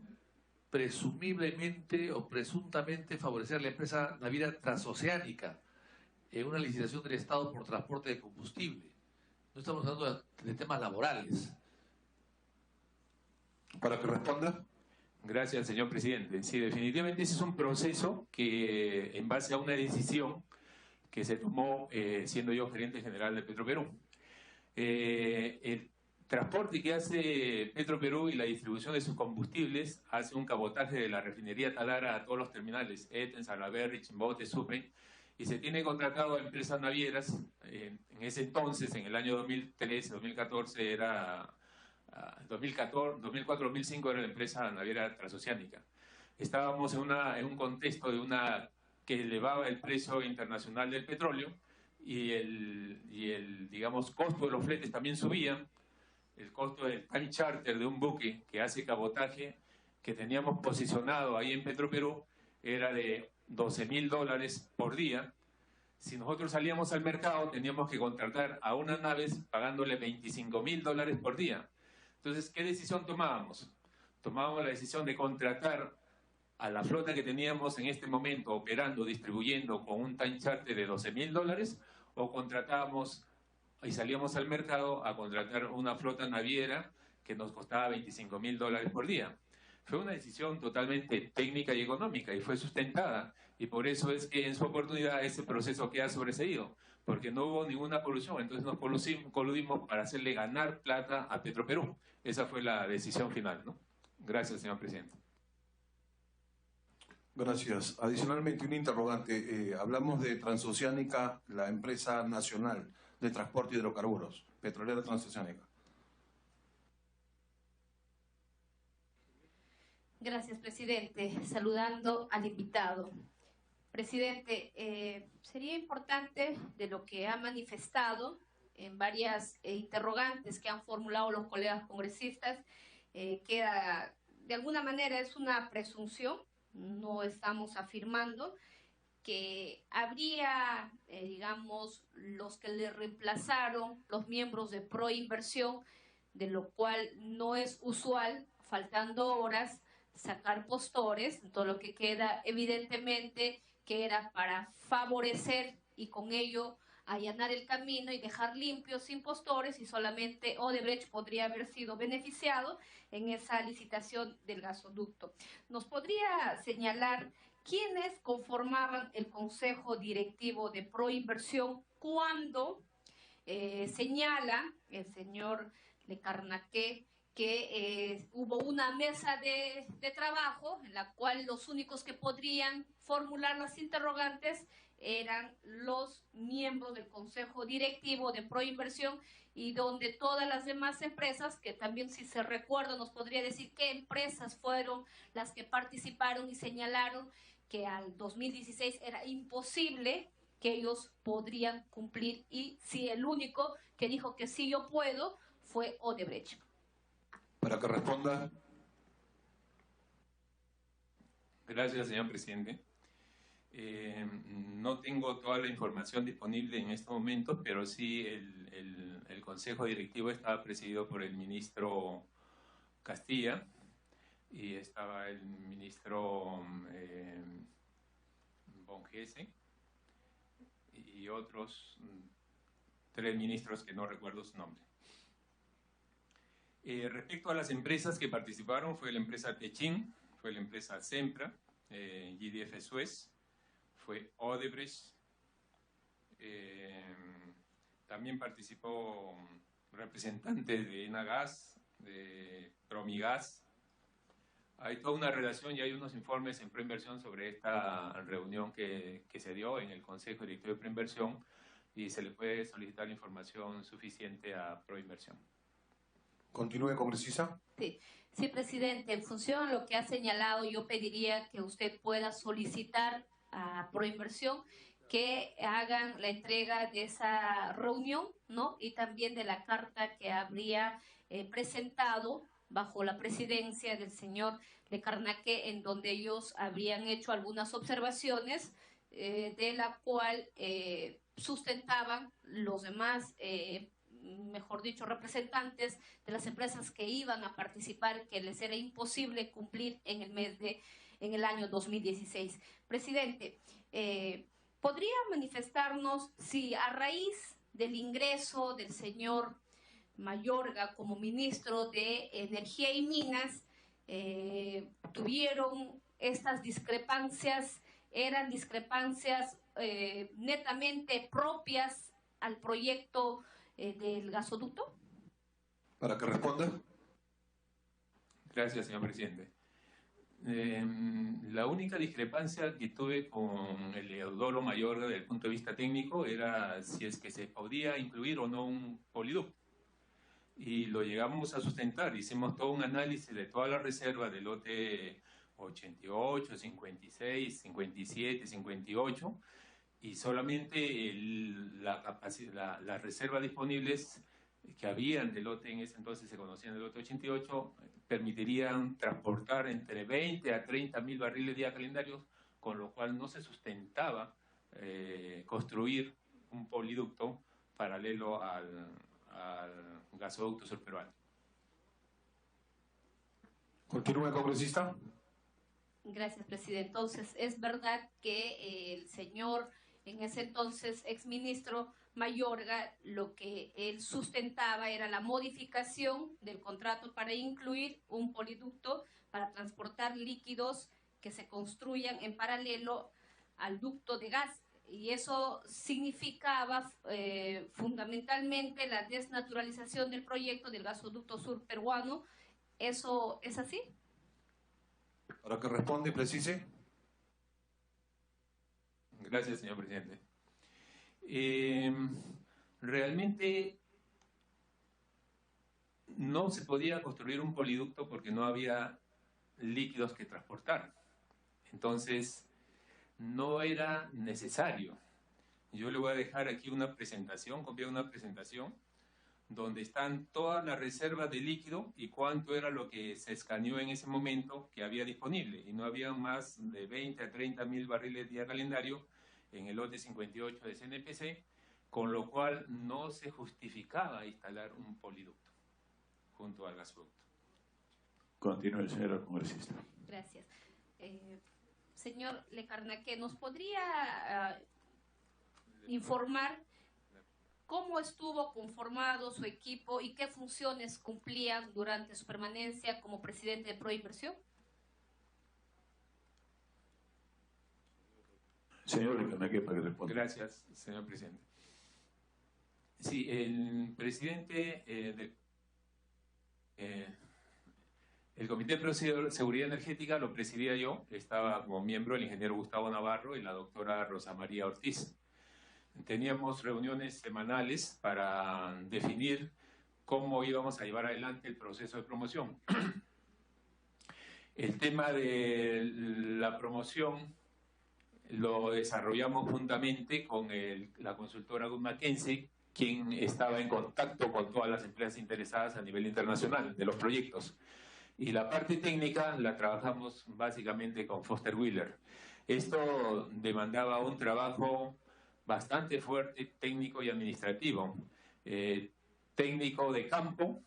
presumiblemente o presuntamente favorecer a la empresa naviera transoceánica en una licitación del Estado por transporte de combustible. No estamos hablando de temas laborales. Para que responda. Gracias, señor presidente. Sí, definitivamente ese es un proceso que, en base a una decisión que se tomó siendo yo gerente general de Petroperú. El transporte que hace Petroperú y la distribución de sus combustibles hace un cabotaje de la refinería Talara a todos los terminales, Eten, Salaberry, Chimbote, Supe, y se tiene contratado a empresas navieras. En ese entonces, en el año 2013, 2014, era... 2004-2005 era la empresa naviera transoceánica. Estábamos en un contexto de que elevaba el precio internacional del petróleo y el digamos, costo de los fletes también subía. El costo del time charter de un buque que hace cabotaje que teníamos posicionado ahí en Petroperú era de $12.000 por día. Si nosotros salíamos al mercado teníamos que contratar a unas naves pagándole $25.000 por día. Entonces, ¿qué decisión tomábamos? Tomábamos la decisión de contratar a la flota que teníamos en este momento operando, distribuyendo con un time charter de $12.000, o contratábamos y salíamos al mercado a contratar una flota naviera que nos costaba $25.000 por día. Fue una decisión totalmente técnica y económica y fue sustentada, y por eso es que en su oportunidad ese proceso queda sobreseído, porque no hubo ninguna colusión. Entonces nos coludimos para hacerle ganar plata a Petroperú. Esa fue la decisión final, ¿no? Gracias, señor presidente. Gracias. Adicionalmente, un interrogante. Hablamos de Transoceánica, la empresa nacional de transporte de hidrocarburos, Petrolera Transoceánica. Gracias, presidente. Saludando al invitado. Presidente, sería importante, de lo que ha manifestado en varias interrogantes que han formulado los colegas congresistas, queda, de alguna manera es una presunción, no estamos afirmando que habría, digamos, los que le reemplazaron, los miembros de Proinversión, de lo cual no es usual, faltando horas, sacar postores. Todo lo que queda evidentemente que era para favorecer y con ello allanar el camino y dejar limpio sin postores, y solamente Odebrecht podría haber sido beneficiado en esa licitación del gasoducto. ¿Nos podría señalar quiénes conformaban el consejo directivo de Proinversión cuando señala el señor Le Carnaqué que hubo una mesa de trabajo en la cual los únicos que podrían formular las interrogantes eran los miembros del consejo directivo de Proinversión, y donde todas las demás empresas, que también, si se recuerda, nos podría decir qué empresas fueron las que participaron y señalaron que al 2016 era imposible que ellos podrían cumplir, y si el único que dijo que sí yo puedo fue Odebrecht. Para que responda. Gracias, señor presidente. No tengo toda la información disponible en este momento, pero sí el consejo directivo estaba presidido por el ministro Castilla y estaba el ministro Bongese y otros 3 ministros que no recuerdo su nombre. Respecto a las empresas que participaron, fue la empresa Techin, fue la empresa Sempra, GDF Suez, fue Odebrecht, también participó representantes de Enagas, de Promigas, Hay toda una relación y hay unos informes en Proinversión sobre esta reunión que se dio en el Consejo Directivo de Proinversión y se le puede solicitar información suficiente a Proinversión. Continúe, congresista. Sí, presidente, en función a lo que ha señalado, yo pediría que usted pueda solicitar a Proinversión que hagan la entrega de esa reunión, ¿no? Y también de la carta que habría presentado bajo la presidencia del señor Lecarnaque, en donde ellos habrían hecho algunas observaciones de la cual sustentaban los demás, mejor dicho, representantes de las empresas que iban a participar, que les era imposible cumplir en el año 2016. Presidente, ¿podría manifestarnos si a raíz del ingreso del señor Mayorga como ministro de Energía y Minas tuvieron estas discrepancias, eran discrepancias netamente propias al proyecto del gasoducto? Para que responda. Gracias, señor presidente. La única discrepancia que tuve con el Eudoro Mayorga desde el punto de vista técnico era si es que se podía incluir o no un poliducto. Y lo llegamos a sustentar, hicimos todo un análisis de toda la reserva del lote 88, 56, 57, 58, y solamente las reservas disponibles que habían del lote en ese entonces se conocían del lote 88, permitirían transportar entre 20 a 30 mil barriles día calendarios, con lo cual no se sustentaba construir un poliducto paralelo al gasoducto surperuano. Continúe, congresista. Gracias, presidente. Entonces, es verdad que el señor, en ese entonces exministro Mayorga, lo que él sustentaba era la modificación del contrato para incluir un poliducto para transportar líquidos que se construyan en paralelo al ducto de gas. Y eso significaba fundamentalmente la desnaturalización del proyecto del gasoducto surperuano. ¿Eso es así? Para que responda y precise. Gracias, señor presidente. Realmente no se podía construir un poliducto porque no había líquidos que transportar. Entonces, no era necesario. Yo le voy a dejar aquí una presentación, copiar una presentación, donde están todas las reservas de líquido y cuánto era lo que se escaneó en ese momento que había disponible. Y no había más de 20 a 30 mil barriles día calendario en el lote 58 de CNPC, con lo cual no se justificaba instalar un poliducto junto al gasoducto. Continúe, señor congresista. Gracias. Señor Lecarnaque, ¿nos podría informar cómo estuvo conformado su equipo y qué funciones cumplían durante su permanencia como presidente de Proinversión? Señor Lecarnaque, para que responda. Gracias, señor presidente. Sí, el presidente el Comité de Seguridad Energética lo presidía yo, estaba como miembro el ingeniero Gustavo Navarro y la doctora Rosa María Ortiz. Teníamos reuniones semanales para definir cómo íbamos a llevar adelante el proceso de promoción. El tema de la promoción lo desarrollamos juntamente con la consultora Wood Mackenzie, quien estaba en contacto con todas las empresas interesadas a nivel internacional de los proyectos. Y la parte técnica la trabajamos básicamente con Foster Wheeler. Esto demandaba un trabajo bastante fuerte, técnico y administrativo. Técnico de campo,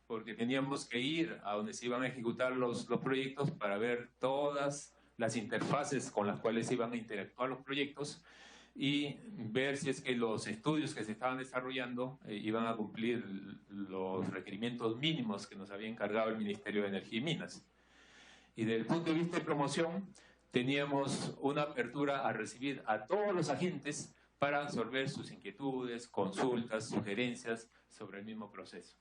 porque teníamos que ir a donde se iban a ejecutar los proyectos para ver todas las interfaces con las cuales iban a interactuar los proyectos y ver si es que los estudios que se estaban desarrollando iban a cumplir los requerimientos mínimos que nos había encargado el Ministerio de Energía y Minas. Y desde el punto de vista de promoción, teníamos una apertura a recibir a todos los agentes para absorber sus inquietudes, consultas, sugerencias sobre el mismo proceso.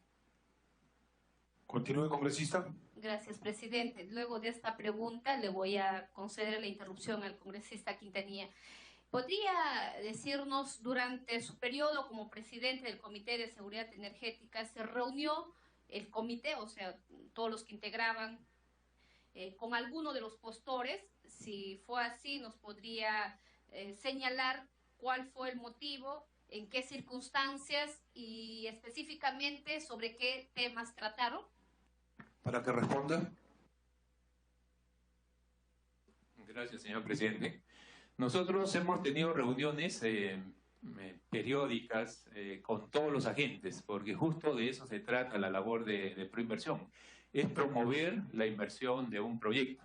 Continúe, congresista. Gracias, presidente. Luego de esta pregunta le voy a conceder la interrupción al congresista Quintanilla. ¿Podría decirnos, durante su periodo como presidente del Comité de Seguridad Energética, se reunió el comité, o sea, todos los que integraban, con alguno de los postores? Si fue así, nos podría señalar cuál fue el motivo, en qué circunstancias y específicamente sobre qué temas trataron. Para que responda. Gracias, señor presidente. Nosotros hemos tenido reuniones periódicas con todos los agentes, porque justo de eso se trata la labor de Proinversión, es promover la inversión de un proyecto.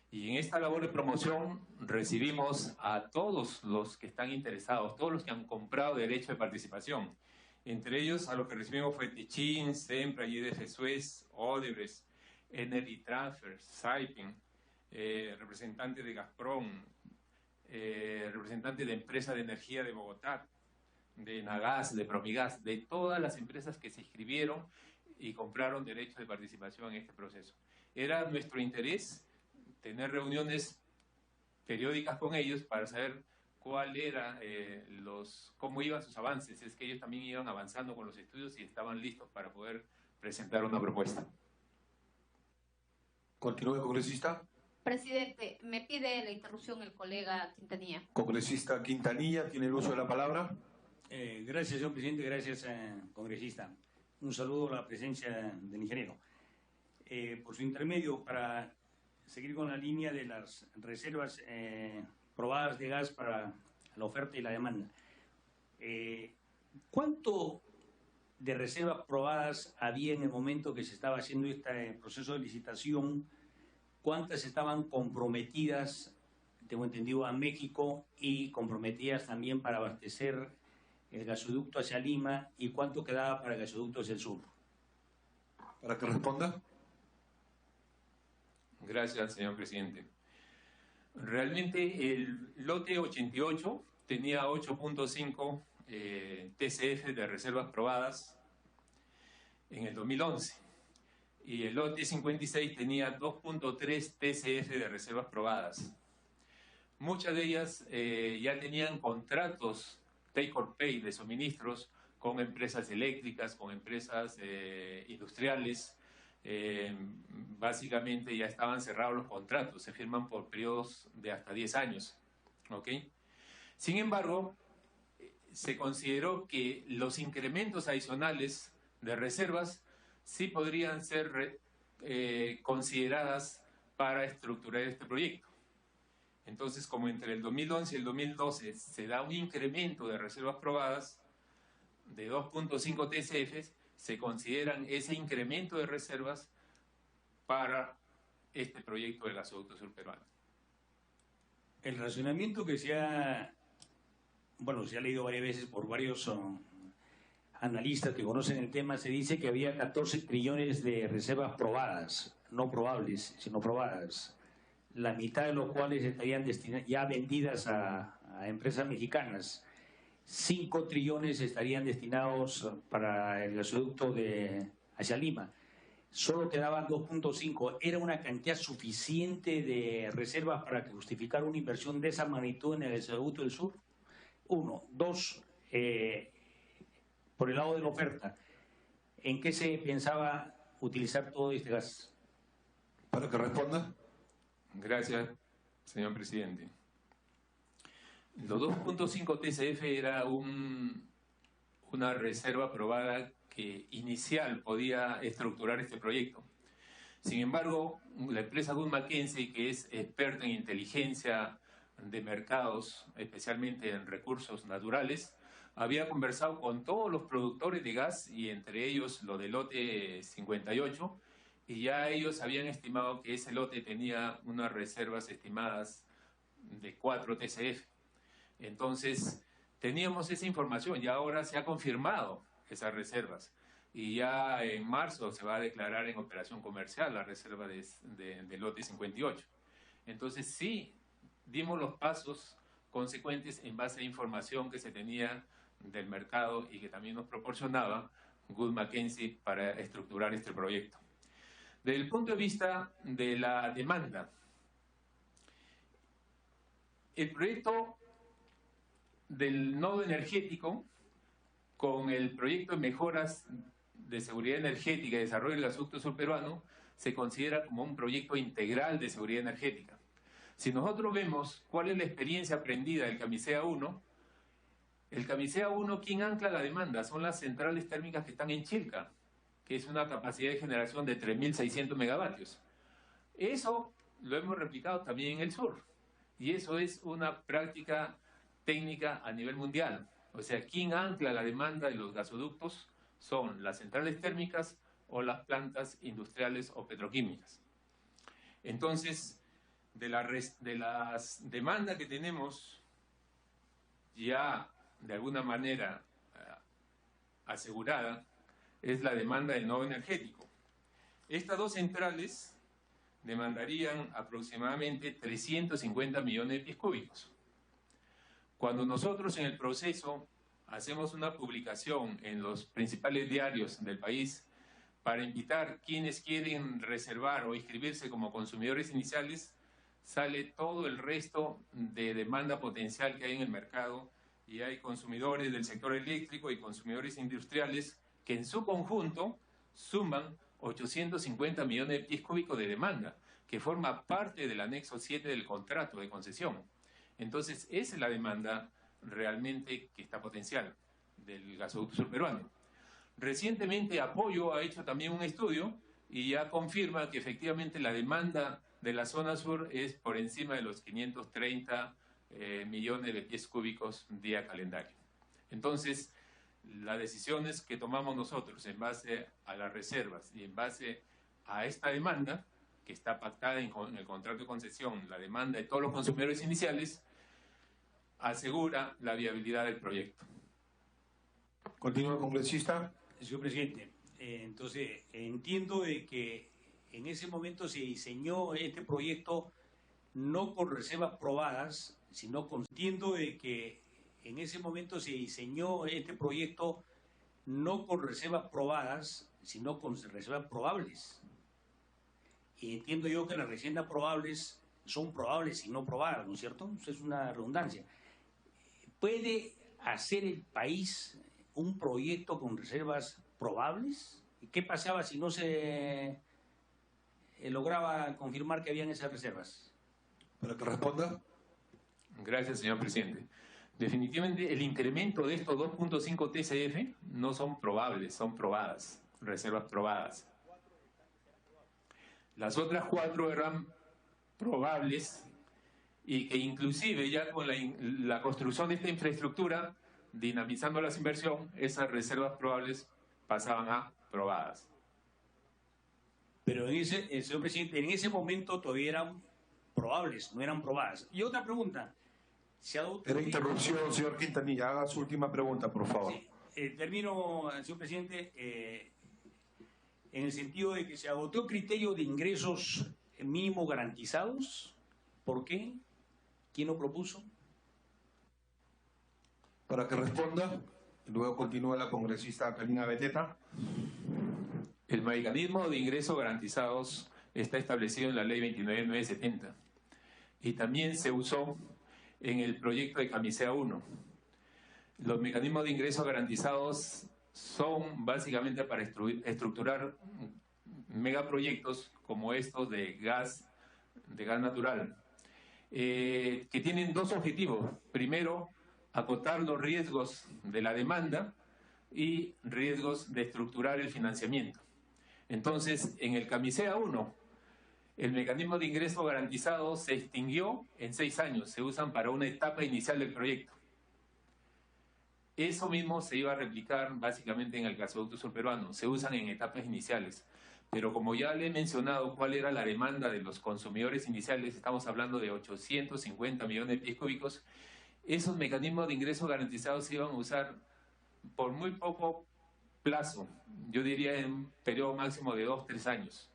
Y en esta labor de promoción recibimos a todos los que están interesados, todos los que han comprado derecho de participación. Entre ellos, a los que recibimos fue Techin, Sempra, YDF Suez, Odebrecht, Energy Transfer, Saipem, representante de Gazprom, representante de empresas de energía de Bogotá, de Nagas, de Promigas, de todas las empresas que se inscribieron y compraron derecho de participación en este proceso. Era nuestro interés tener reuniones periódicas con ellos para saber cuál era cómo iban sus avances. Es que ellos también iban avanzando con los estudios y estaban listos para poder presentar una propuesta. Continúe, congresista. Presidente, me pide la interrupción el colega Quintanilla. Congresista Quintanilla, tiene el uso de la palabra. Gracias, señor presidente. Gracias, congresista. Un saludo a la presencia del ingeniero. Por su intermedio, para seguir con la línea de las reservas probadas de gas para la oferta y la demanda. ¿Cuánto de reservas probadas había en el momento que se estaba haciendo este proceso de licitación? ¿Cuántas estaban comprometidas, tengo entendido, a México y comprometidas también para abastecer el gasoducto hacia Lima? ¿Y cuánto quedaba para el gasoducto hacia el sur? Para que responda. Gracias, señor presidente. Realmente el lote 88 tenía 8.5 TCF de reservas probadas en el 2011 y el lote 56 tenía 2.3 TCF de reservas probadas. Muchas de ellas ya tenían contratos take or pay de suministros con empresas eléctricas, con empresas industriales. Básicamente ya estaban cerrados los contratos, se firman por periodos de hasta 10 años. ¿Ok? Sin embargo, se consideró que los incrementos adicionales de reservas sí podrían ser consideradas para estructurar este proyecto. Entonces, como entre el 2011 y el 2012 se da un incremento de reservas probadas de 2.5 TCF, se consideran ese incremento de reservas para este proyecto del gasoducto sur peruano. El razonamiento que se ha leído varias veces por varios analistas que conocen el tema, se dice que había 14 trillones de reservas probadas, no probables, sino probadas, la mitad de los cuales estarían ya vendidas a empresas mexicanas. 5 trillones estarían destinados para el gasoducto hacia Lima. Solo quedaban 2.5. ¿Era una cantidad suficiente de reservas para justificar una inversión de esa magnitud en el gasoducto del sur? 1. 2. Por el lado de la oferta, ¿en qué se pensaba utilizar todo este gas? Para que responda. Gracias, señor presidente. Los 2.5 TCF era una reserva probada que inicial podía estructurar este proyecto. Sin embargo, la empresa Wood Mackenzie, que es experta en inteligencia de mercados, especialmente en recursos naturales, había conversado con todos los productores de gas y entre ellos lo del lote 58, y ya ellos habían estimado que ese lote tenía unas reservas estimadas de 4 TCF. Entonces, teníamos esa información y ahora se ha confirmado esas reservas. Y ya en marzo se va a declarar en operación comercial la reserva de lote 58. Entonces, sí, dimos los pasos consecuentes en base a información que se tenía del mercado y que también nos proporcionaba Wood Mackenzie para estructurar este proyecto. Desde el punto de vista de la demanda, el proyecto del nodo energético, con el proyecto de mejoras de seguridad energética y desarrollo del gasoducto surperuano, se considera como un proyecto integral de seguridad energética. Si nosotros vemos cuál es la experiencia aprendida del Camisea 1, el Camisea 1, ¿quién ancla la demanda? Son las centrales térmicas que están en Chilca, que es una capacidad de generación de 3.600 megavatios. Eso lo hemos replicado también en el sur, y eso es una práctica técnica a nivel mundial. O sea, ¿quién ancla la demanda de los gasoductos? Son las centrales térmicas o las plantas industriales o petroquímicas. Entonces, de las demandas que tenemos ya de alguna manera asegurada, es la demanda del nodo energético. Estas dos centrales demandarían aproximadamente 350 millones de pies cúbicos. Cuando nosotros en el proceso hacemos una publicación en los principales diarios del país para invitar quienes quieren reservar o inscribirse como consumidores iniciales, sale todo el resto de demanda potencial que hay en el mercado, y hay consumidores del sector eléctrico y consumidores industriales que en su conjunto suman 850 millones de pies cúbicos de demanda, que forma parte del anexo 7 del contrato de concesión. Entonces, esa es la demanda realmente que está potencial del gasoducto surperuano. Recientemente Apoyo ha hecho también un estudio y ya confirma que efectivamente la demanda de la zona sur es por encima de los 530 millones de pies cúbicos día calendario. Entonces, las decisiones que tomamos nosotros en base a las reservas y en base a esta demanda, que está pactada en el contrato de concesión, la demanda de todos los consumidores iniciales, asegura la viabilidad del proyecto. Continúa, congresista. Señor presidente, entonces entiendo de que en ese momento se diseñó este proyecto no con reservas probadas, sino entiendo de que en ese momento se diseñó este proyecto no con reservas probadas, sino con reservas probables. Y entiendo yo que las reservas probables son probables y no probadas, ¿no es cierto? Eso es una redundancia. ¿Puede hacer el país un proyecto con reservas probables? ¿Y qué pasaba si no se lograba confirmar que habían esas reservas? Para que responda. Gracias, señor presidente. Definitivamente el incremento de estos 2.5 TCF no son probables, son probadas, reservas probadas. Las otras 4 eran probables y que inclusive ya con la construcción de esta infraestructura, dinamizando las inversiones, esas reservas probables pasaban a probadas. Pero señor presidente, en ese momento todavía eran probables, no eran probadas. Y otra pregunta. Era interrupción, señor Quintanilla. Haga su última pregunta, por favor. Sí, termino, señor presidente, en el sentido de que se adoptó el criterio de ingresos mínimos garantizados. ¿Por qué? ¿Quién lo propuso? Para que responda. Luego continúa la congresista Karina Beteta. El mecanismo de ingresos garantizados está establecido en la ley 29.970 y también se usó en el proyecto de Camisea 1. Los mecanismos de ingresos garantizados son básicamente para estructurar megaproyectos como estos de gas natural, que tienen dos objetivos. Primero, acotar los riesgos de la demanda y riesgos de estructurar el financiamiento. Entonces, en el Camisea 1, el mecanismo de ingreso garantizado se extinguió en 6 años, se usan para una etapa inicial del proyecto. Eso mismo se iba a replicar básicamente en el gasoducto surperuano, se usan en etapas iniciales. Pero como ya le he mencionado cuál era la demanda de los consumidores iniciales, estamos hablando de 850 millones de pies cúbicos, esos mecanismos de ingreso garantizados se iban a usar por muy poco plazo, yo diría en un periodo máximo de 2-3 años.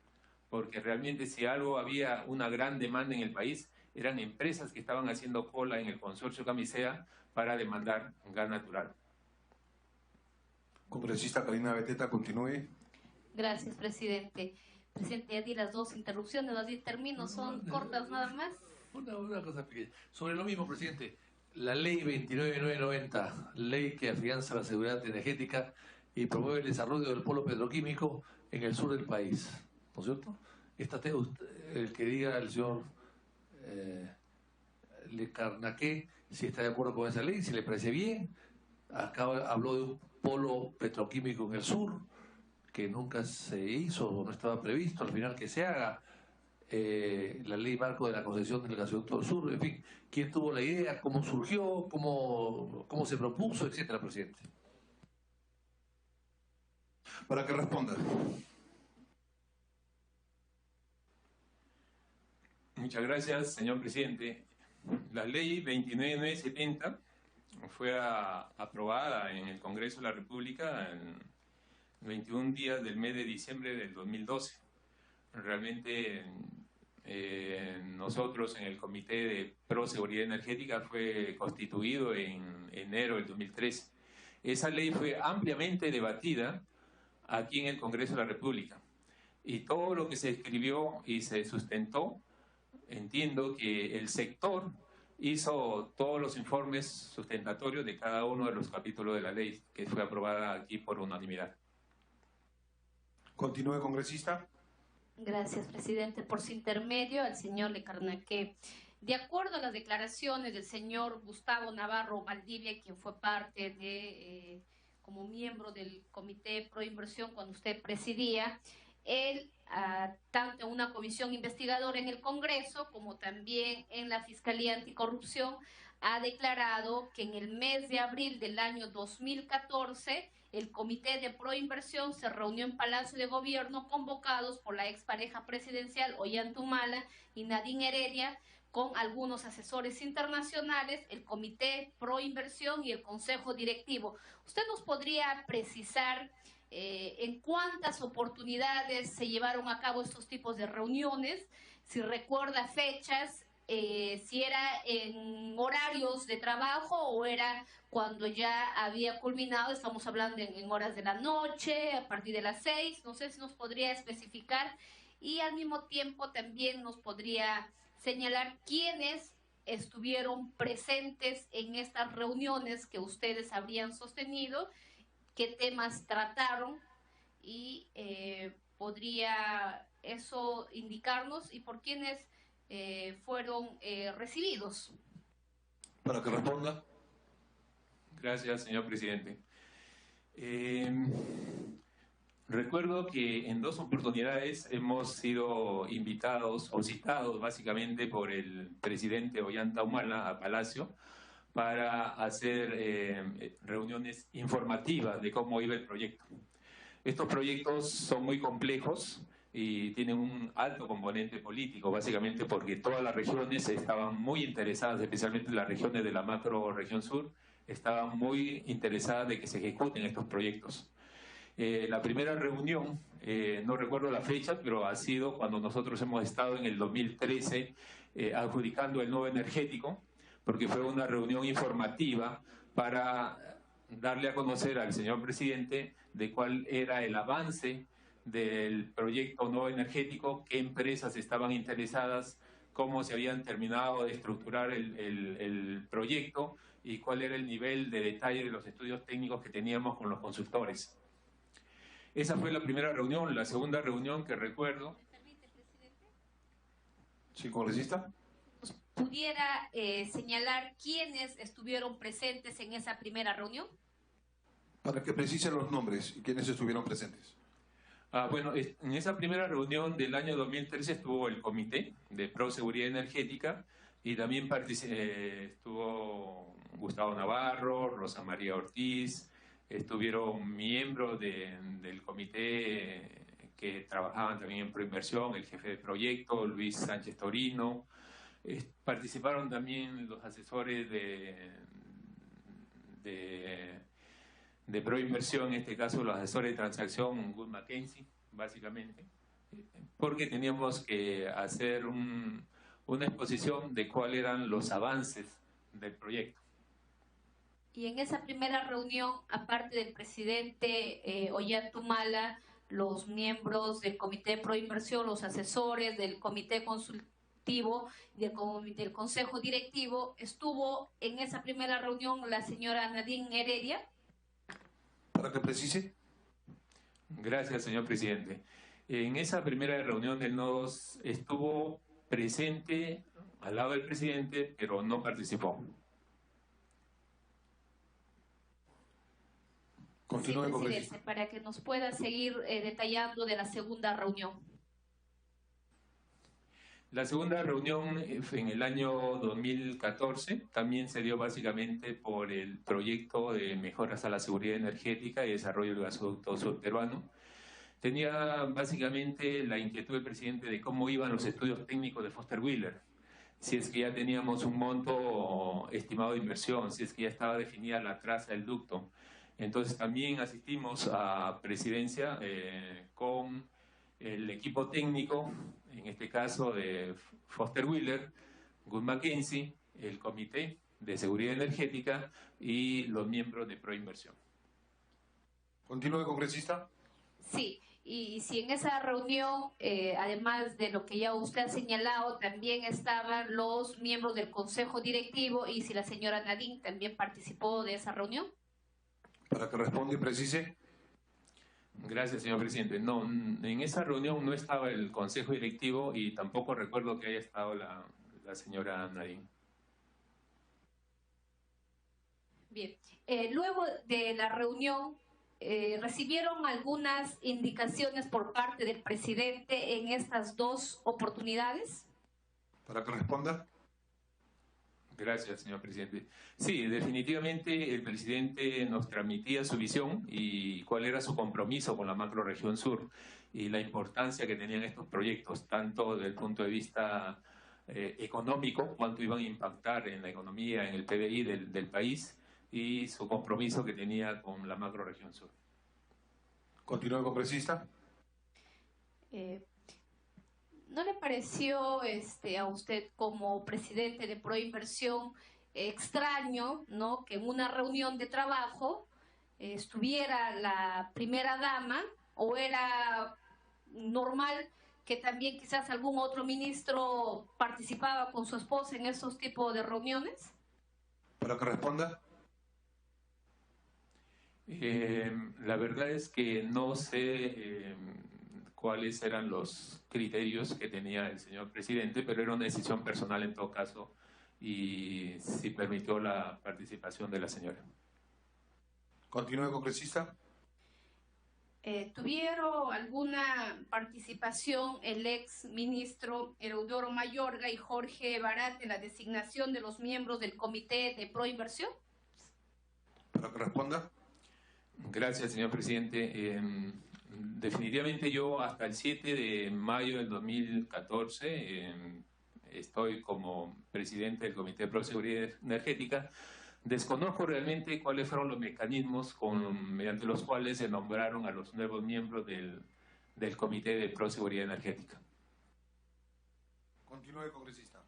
Porque realmente si algo había una gran demanda en el país, eran empresas que estaban haciendo cola en el consorcio Camisea para demandar gas natural. Congresista Karina Beteta, continúe. Gracias, presidente. Presidente, ya di las dos interrupciones, las 10 términos son cortas nada más. Una cosa pequeña. Sobre lo mismo, presidente, la ley 29990, ley que afianza la seguridad energética y promueve el desarrollo del polo petroquímico en el sur del país, ¿no es cierto? El que diga el señor Le Carnaqué si está de acuerdo con esa ley, si le parece bien. Acá habló de un polo petroquímico en el sur, que nunca se hizo, no estaba previsto, al final que se haga. La ley marco de la concesión del gasoducto del sur, en fin, quién tuvo la idea, cómo surgió, cómo se propuso, etcétera, presidente. Para que responda. Muchas gracias, señor presidente. La ley 29970 fue aprobada en el Congreso de la República en 21 días del mes de diciembre del 2012. Realmente nosotros en el Comité de Pro Seguridad Energética fue constituido en enero del 2013. Esa ley fue ampliamente debatida aquí en el Congreso de la República y todo lo que se escribió y se sustentó, entiendo que el sector hizo todos los informes sustentatorios de cada uno de los capítulos de la ley que fue aprobada aquí por unanimidad. Continúe, congresista. Gracias, presidente. Por su intermedio, al señor Le Carnaqué. De acuerdo a las declaraciones del señor Gustavo Navarro Valdivia, quien fue parte de, como miembro del Comité Pro Inversión cuando usted presidía, él, tanto en una comisión investigadora en el Congreso como también en la Fiscalía Anticorrupción, ha declarado que en el mes de abril del año 2014 el Comité de Proinversión se reunió en Palacio de Gobierno convocados por la expareja presidencial Ollanta Humala y Nadine Heredia con algunos asesores internacionales, el Comité Proinversión y el Consejo Directivo. ¿Usted nos podría precisar en cuántas oportunidades se llevaron a cabo estos tipos de reuniones? Si recuerda fechas, si era en horarios de trabajo o era cuando ya había culminado, estamos hablando en horas de la noche, a partir de las 6, no sé si nos podría especificar, y al mismo tiempo también nos podría señalar quiénes estuvieron presentes en estas reuniones que ustedes habrían sostenido, qué temas trataron y podría eso indicarnos y por quiénes fueron recibidos. Para que responda. Gracias, señor presidente. Recuerdo que en 2 oportunidades hemos sido invitados o citados básicamente por el presidente Ollanta Humala a Palacio para hacer reuniones informativas de cómo iba el proyecto. Estos proyectos son muy complejos y tienen un alto componente político, básicamente porque todas las regiones estaban muy interesadas, especialmente las regiones de la macro región sur, estaban muy interesadas de que se ejecuten estos proyectos. La primera reunión, no recuerdo la fecha, pero ha sido cuando nosotros hemos estado en el 2013 adjudicando el nuevo energético, porque fue una reunión informativa para darle a conocer al señor presidente de cuál era el avance del proyecto nuevo energético, qué empresas estaban interesadas, cómo se habían terminado de estructurar el proyecto y cuál era el nivel de detalle de los estudios técnicos que teníamos con los consultores. Esa fue la primera reunión. La segunda reunión que recuerdo... ¿Me permite, presidente? Sí, congresista. ¿Pudiera señalar quiénes estuvieron presentes en esa primera reunión? Para que precisen los nombres y quiénes estuvieron presentes. Bueno, en esa primera reunión del año 2013 estuvo el Comité de Pro Seguridad Energética y también estuvo Gustavo Navarro, Rosa María Ortiz, estuvieron miembros del comité que trabajaban también en Proinversión, el jefe de proyecto, Luis Sánchez Torino. Participaron también los asesores de Proinversión, en este caso los asesores de transacción, Wood Mackenzie, básicamente, porque teníamos que hacer una exposición de cuáles eran los avances del proyecto. Y en esa primera reunión, aparte del presidente Ollanta Humala, los miembros del Comité de Proinversión, los asesores del Comité Consultivo del Consejo Directivo. ¿Estuvo en esa primera reunión la señora Nadine Heredia? Para que precise. Gracias, señor presidente. En esa primera reunión del Nodos estuvo presente al lado del presidente, pero no participó. Continúe, Sí, congresista. presidente, para que nos pueda seguir detallando de la segunda reunión. La segunda reunión en el año 2014 también se dio básicamente por el proyecto de mejoras a la seguridad energética y desarrollo del gasoducto sur peruano. Tenía básicamente la inquietud del presidente de cómo iban los estudios técnicos de Foster Wheeler, si es que ya teníamos un monto estimado de inversión, si es que ya estaba definida la traza del ducto. Entonces también asistimos a presidencia con el equipo técnico, en este caso de Foster Wheeler, Wood Mackenzie, el Comité de Seguridad Energética y los miembros de Proinversión. Continúe, congresista. Sí, y si en esa reunión, además de lo que ya usted ha señalado, también estaban los miembros del Consejo Directivo y si la señora Nadine también participó de esa reunión. Para que responda y precise. Gracias, señor presidente. No, en esa reunión no estaba el Consejo Directivo y tampoco recuerdo que haya estado la señora Nadine. Bien, luego de la reunión, ¿recibieron algunas indicaciones por parte del presidente en estas dos oportunidades? Para que responda. Gracias, señor presidente. Sí, definitivamente el presidente nos transmitía su visión y cuál era su compromiso con la macrorregión sur y la importancia que tenían estos proyectos, tanto desde el punto de vista económico, cuánto iban a impactar en la economía, en el PBI del país, y su compromiso que tenía con la macrorregión sur. Continúe, congresista. ¿No le pareció a usted como presidente de Proinversión extraño, ¿no?, que en una reunión de trabajo estuviera la primera dama, o era normal que también quizás algún otro ministro participaba con su esposa en esos tipos de reuniones? Para que responda. La verdad es que no sé cuáles eran los criterios que tenía el señor presidente, pero era una decisión personal en todo caso y sí permitió la participación de la señora. Continúe, congresista. ¿Tuvieron alguna participación el ex ministro Eudoro Mayorga y Jorge Barat en la designación de los miembros del Comité de Proinversión? Para que responda. Gracias, señor presidente. Definitivamente yo hasta el 7 de mayo del 2014 estoy como presidente del Comité de Proseguridad Energética. Desconozco realmente cuáles fueron los mecanismos mediante los cuales se nombraron a los nuevos miembros del Comité de Proseguridad Energética. Continúe, congresista.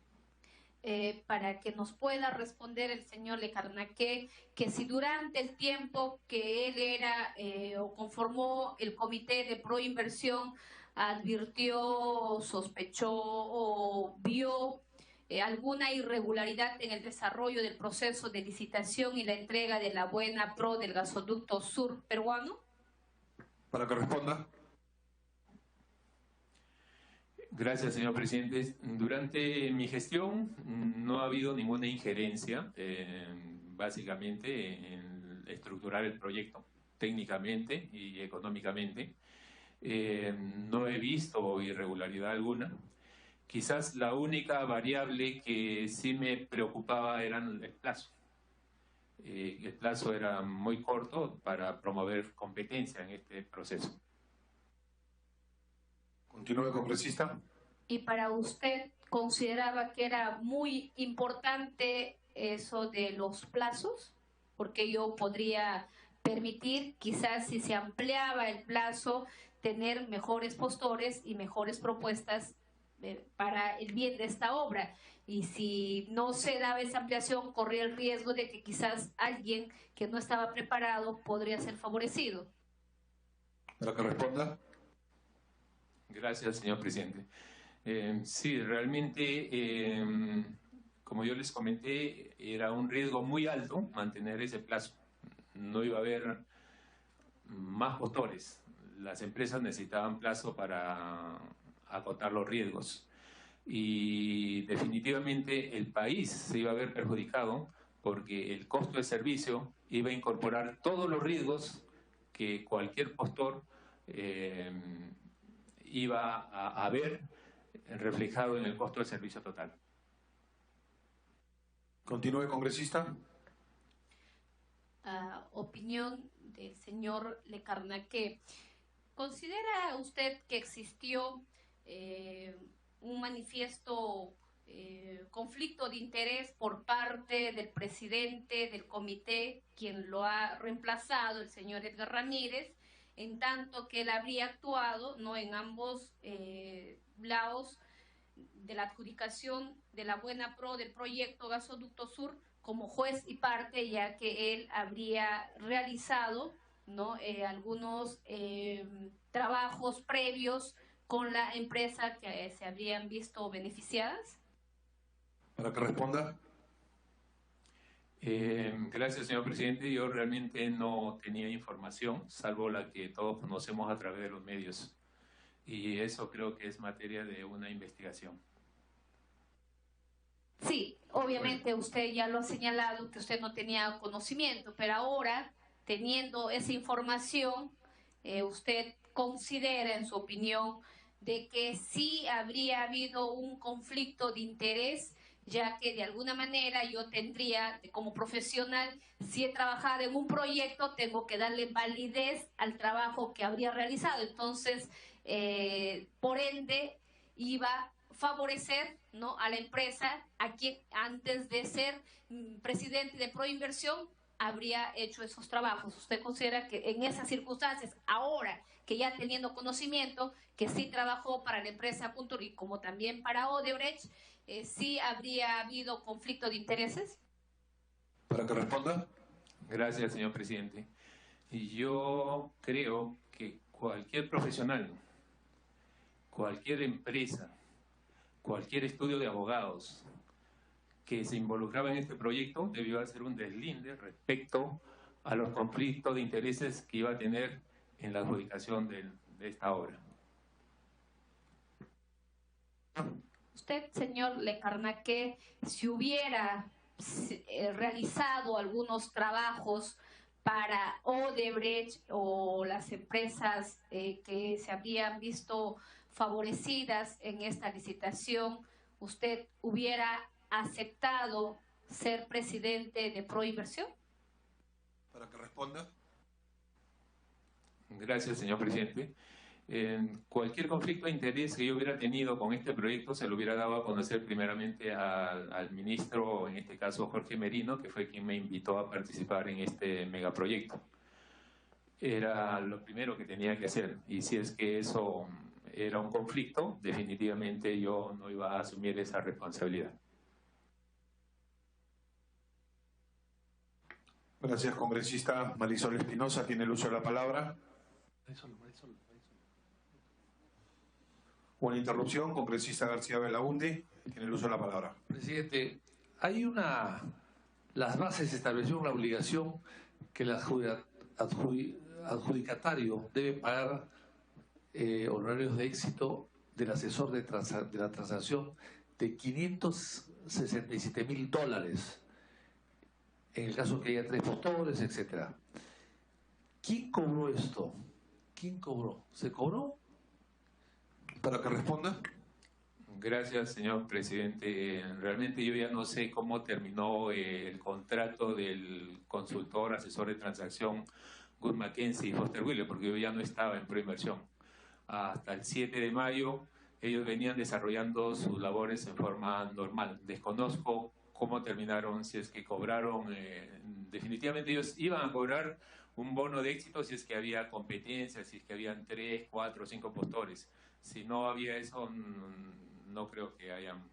Para que nos pueda responder el señor Le Carnaqué, que si durante el tiempo que él era o conformó el Comité de Proinversión advirtió, sospechó o vio alguna irregularidad en el desarrollo del proceso de licitación y la entrega de la buena pro del gasoducto sur peruano. Para que responda. Gracias, señor presidente. Durante mi gestión no ha habido ninguna injerencia, básicamente, en estructurar el proyecto técnicamente y económicamente. No he visto irregularidad alguna. Quizás la única variable que sí me preocupaba era el plazo. El plazo era muy corto para promover competencia en este proceso. Continúe, congresista. ¿Y para usted consideraba que era muy importante eso de los plazos? Porque yo podría permitir, quizás si se ampliaba el plazo, tener mejores postores y mejores propuestas para el bien de esta obra. Y si no se daba esa ampliación, corría el riesgo de que quizás alguien que no estaba preparado podría ser favorecido. Para que responda. Gracias, señor presidente. Sí, realmente, como yo les comenté, era un riesgo muy alto mantener ese plazo. No iba a haber más postores. Las empresas necesitaban plazo para acotar los riesgos. Y definitivamente el país se iba a ver perjudicado porque el costo de servicio iba a incorporar todos los riesgos que cualquier postor iba a ver reflejado en el costo del servicio total. Continúe, congresista. Opinión del señor Lecarnaque. ¿Considera usted que existió un manifiesto conflicto de interés por parte del presidente del comité, quien lo ha reemplazado, el señor Edgar Ramírez, en tanto que él habría actuado, ¿no?, en ambos lados de la adjudicación de la buena pro del proyecto Gasoducto Sur como juez y parte, ya que él habría realizado, ¿no?, algunos trabajos previos con la empresa que se habrían visto beneficiadas? Para que responda. Gracias, señor presidente. Yo realmente no tenía información, salvo la que todos conocemos a través de los medios. Y eso creo que es materia de una investigación. Sí, obviamente usted ya lo ha señalado, que usted no tenía conocimiento, pero ahora, teniendo esa información, usted considera, en su opinión, de que sí habría habido un conflicto de interés, ya que de alguna manera yo tendría, como profesional, si he trabajado en un proyecto, tengo que darle validez al trabajo que habría realizado. Entonces, por ende, iba a favorecer, ¿no?, a la empresa, a quien antes de ser presidente de Proinversión habría hecho esos trabajos. ¿Usted considera que en esas circunstancias, ahora que ya teniendo conocimiento, que sí trabajó para la empresa Puntur y como también para Odebrecht, sí habría habido conflicto de intereses? Para que responda. Gracias, señor presidente. Yo creo que cualquier profesional, cualquier empresa, cualquier estudio de abogados que se involucraba en este proyecto debió hacer un deslinde respecto a los conflictos de intereses que iba a tener en la adjudicación de esta obra. Usted, señor Lecarnaque, si hubiera realizado algunos trabajos para Odebrecht o las empresas que se habían visto favorecidas en esta licitación, ¿usted hubiera aceptado ser presidente de Proinversión? Para que responda. Gracias, señor presidente. Cualquier conflicto de interés que yo hubiera tenido con este proyecto se lo hubiera dado a conocer primeramente al ministro, en este caso Jorge Merino, que fue quien me invitó a participar en este megaproyecto. Era lo primero que tenía que hacer, y si es que eso era un conflicto, definitivamente yo no iba a asumir esa responsabilidad. Gracias, congresista Marisol Espinosa. Tiene el uso de la palabra. Una interrupción, congresista García Belaunde. Tiene el uso de la palabra. Presidente, las bases establecieron la obligación que el adjudicatario debe pagar honorarios de éxito del asesor de la transacción de $567,000 en el caso que haya 3 postores, etcétera. ¿Quién cobró esto? ¿Quién cobró? ¿Se cobró? Para que responda. Gracias, señor presidente. Realmente yo ya no sé cómo terminó el contrato del consultor, asesor de transacción Wood Mackenzie y Foster Wheeler, porque yo ya no estaba en Proinversión. Hasta el 7 de mayo ellos venían desarrollando sus labores en forma normal. Desconozco cómo terminaron, si es que cobraron, definitivamente ellos iban a cobrar un bono de éxito si es que había competencia, si es que habían 3, 4, 5 postores. Si no había eso, no creo que hayan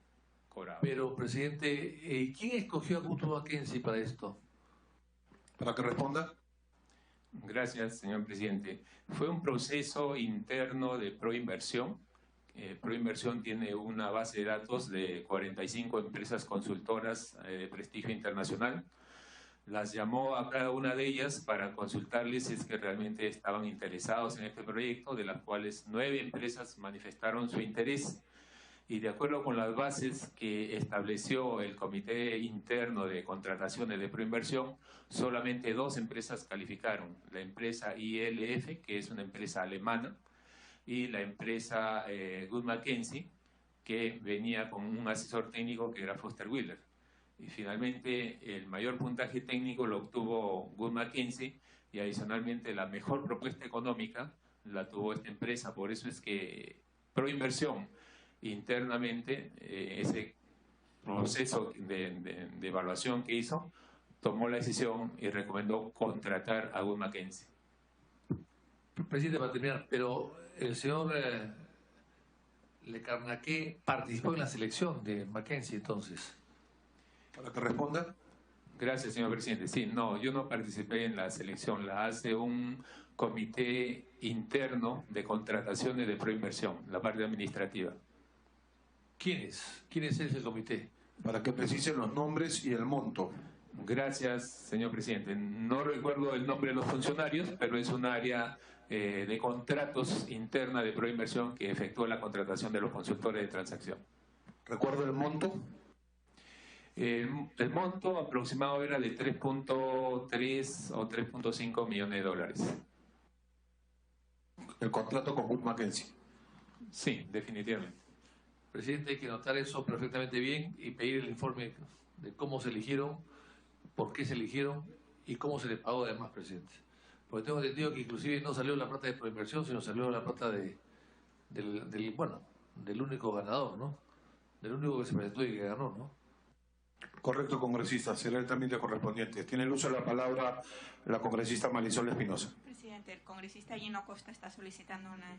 cobrado. Pero, presidente, ¿quién escogió a Wood Mackenzie para esto? Para que responda. Gracias, señor presidente. Fue un proceso interno de Proinversión Proinversión tiene una base de datos de 45 empresas consultoras de prestigio internacional. Las llamó a cada una de ellas para consultarles si es que realmente estaban interesados en este proyecto, de las cuales 9 empresas manifestaron su interés. Y de acuerdo con las bases que estableció el Comité Interno de Contrataciones de Proinversión, solamente 2 empresas calificaron. La empresa ILF, que es una empresa alemana, y la empresa Wood Mackenzie, que venía con un asesor técnico que era Foster Wheeler. Y finalmente el mayor puntaje técnico lo obtuvo Wood Mackenzie, y adicionalmente la mejor propuesta económica la tuvo esta empresa. Por eso es que Proinversión internamente, ese proceso de evaluación que hizo, tomó la decisión y recomendó contratar a Wood Mackenzie. Presidente, para terminar, pero el señor Le Carnaqué participó en la selección de Mackenzie, entonces. Para que responda. Gracias, señor presidente. Sí, no, yo no participé en la selección, la hace un comité interno de contrataciones de Proinversión, la parte administrativa. ¿Quién es? ¿Quién es ese comité? Para que precisen los nombres y el monto. Gracias, señor presidente. No recuerdo el nombre de los funcionarios, pero es un área de contratos interna de Proinversión que efectuó la contratación de los consultores de transacción. ¿Recuerdo el monto? El monto aproximado era de 3.3 o 3.5 millones de dólares. El contrato con Wood Mackenzie. Sí, definitivamente. Presidente, hay que notar eso perfectamente bien y pedir el informe de cómo se eligieron, por qué se eligieron y cómo se les pagó además, presidente. Porque tengo entendido que inclusive no salió la plata de Proinversión, sino salió la plata del único ganador, ¿no? Del único que se presentó y que ganó, ¿no? Correcto, congresista. Será el trámite correspondiente. Tiene el uso de la palabra la congresista Marisol Espinosa. Presidente, el congresista Gino Costa está solicitando una...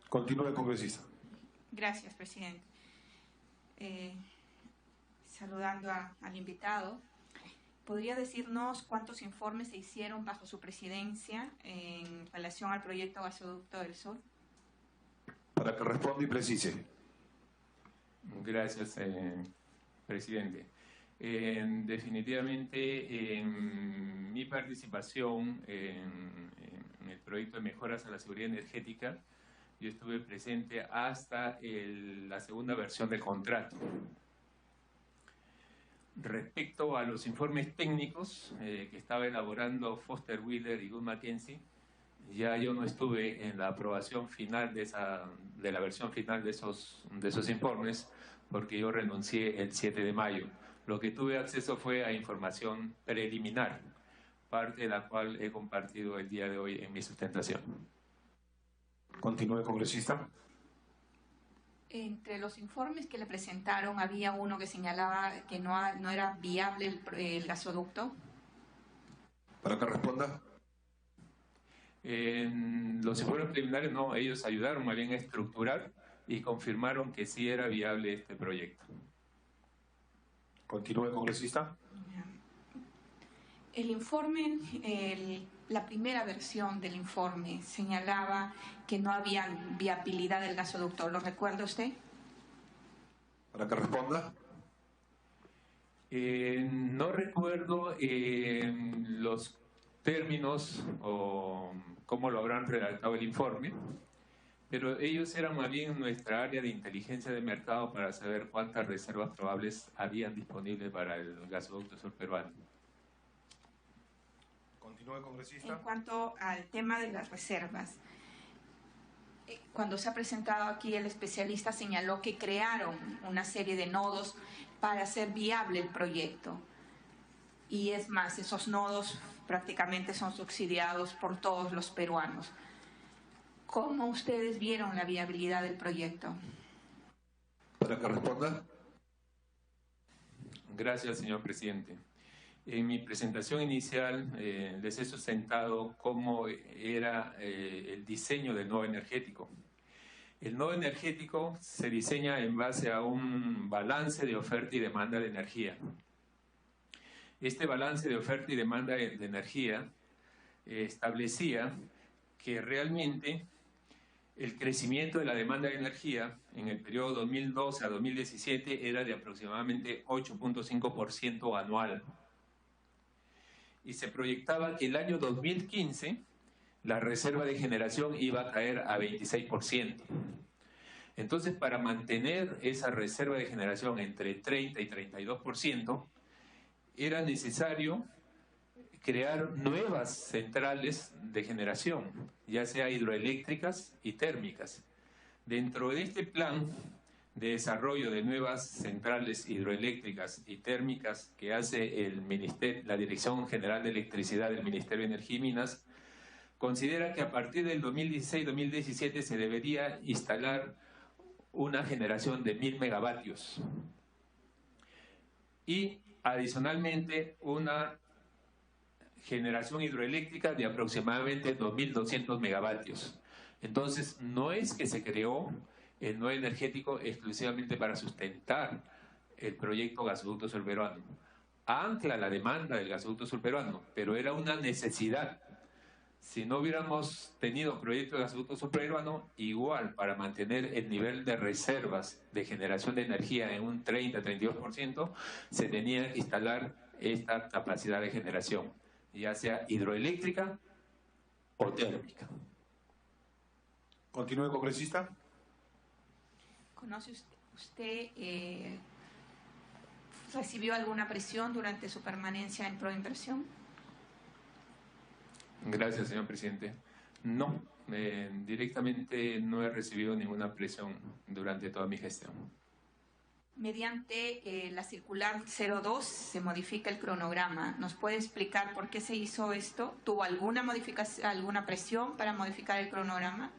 Continúe, congresista. Gracias, presidente. Saludando al invitado, ¿podría decirnos cuántos informes se hicieron bajo su presidencia en relación al proyecto Gasoducto del Sur? Para que responda y precise. Gracias, presidente. Definitivamente, mi participación en el proyecto de mejoras a la seguridad energética, yo estuve presente hasta la segunda versión del contrato. Respecto a los informes técnicos que estaba elaborando Foster Wheeler y Wood Mackenzie, ya yo no estuve en la aprobación final de la versión final de esos informes, porque yo renuncié el 7 de mayo. Lo que tuve acceso fue a información preliminar, parte de la cual he compartido el día de hoy en mi sustentación. Continúe, congresista. Entre los informes que le presentaron, había uno que señalaba que no era viable el gasoducto. Para que responda. Los informes preliminares no, ellos ayudaron más bien a estructurar y confirmaron que sí era viable este proyecto. Continúe, congresista. El informe, la primera versión del informe señalaba que no había viabilidad del gasoducto. ¿Lo recuerda usted? Para que responda. No recuerdo los términos o cómo lo habrán redactado el informe, pero ellos eran más bien nuestra área de inteligencia de mercado para saber cuántas reservas probables habían disponibles para el gasoducto surperuano. Continúe, congresista. En cuanto al tema de las reservas, cuando se ha presentado aquí, el especialista señaló que crearon una serie de nodos para hacer viable el proyecto. Y es más, esos nodos prácticamente son subsidiados por todos los peruanos. ¿Cómo ustedes vieron la viabilidad del proyecto? Para que responda. Gracias, señor presidente. En mi presentación inicial les he sustentado cómo era el diseño del nodo energético. El nodo energético se diseña en base a un balance de oferta y demanda de energía. Este balance de oferta y demanda de energía establecía que realmente el crecimiento de la demanda de energía en el periodo 2012 a 2017 era de aproximadamente 8.5% anual. Y se proyectaba que el año 2015 la reserva de generación iba a caer a 26%. Entonces, para mantener esa reserva de generación entre 30 y 32%, era necesario crear nuevas centrales de generación, ya sea hidroeléctricas y térmicas. Dentro de este plan de desarrollo de nuevas centrales hidroeléctricas y térmicas que hace la Dirección General de Electricidad del Ministerio de Energía y Minas, considera que a partir del 2016-2017 se debería instalar una generación de 1000 megavatios y adicionalmente una generación hidroeléctrica de aproximadamente 2200 megavatios. Entonces, no es que se creó el nuevo energético exclusivamente para sustentar el proyecto Gasoducto Surperuano. Ancla la demanda del Gasoducto Surperuano, pero era una necesidad. Si no hubiéramos tenido proyecto de Gasoducto Surperuano, igual para mantener el nivel de reservas de generación de energía en un 30-32%, se tenía que instalar esta capacidad de generación, ya sea hidroeléctrica o térmica. Continúe, congresista. ¿Conoce usted recibió alguna presión durante su permanencia en Proinversión? Gracias, señor presidente. No, directamente no he recibido ninguna presión durante toda mi gestión. Mediante la circular 02 se modifica el cronograma. ¿Nos puede explicar por qué se hizo esto? ¿Tuvo alguna modificación, alguna presión para modificar el cronograma?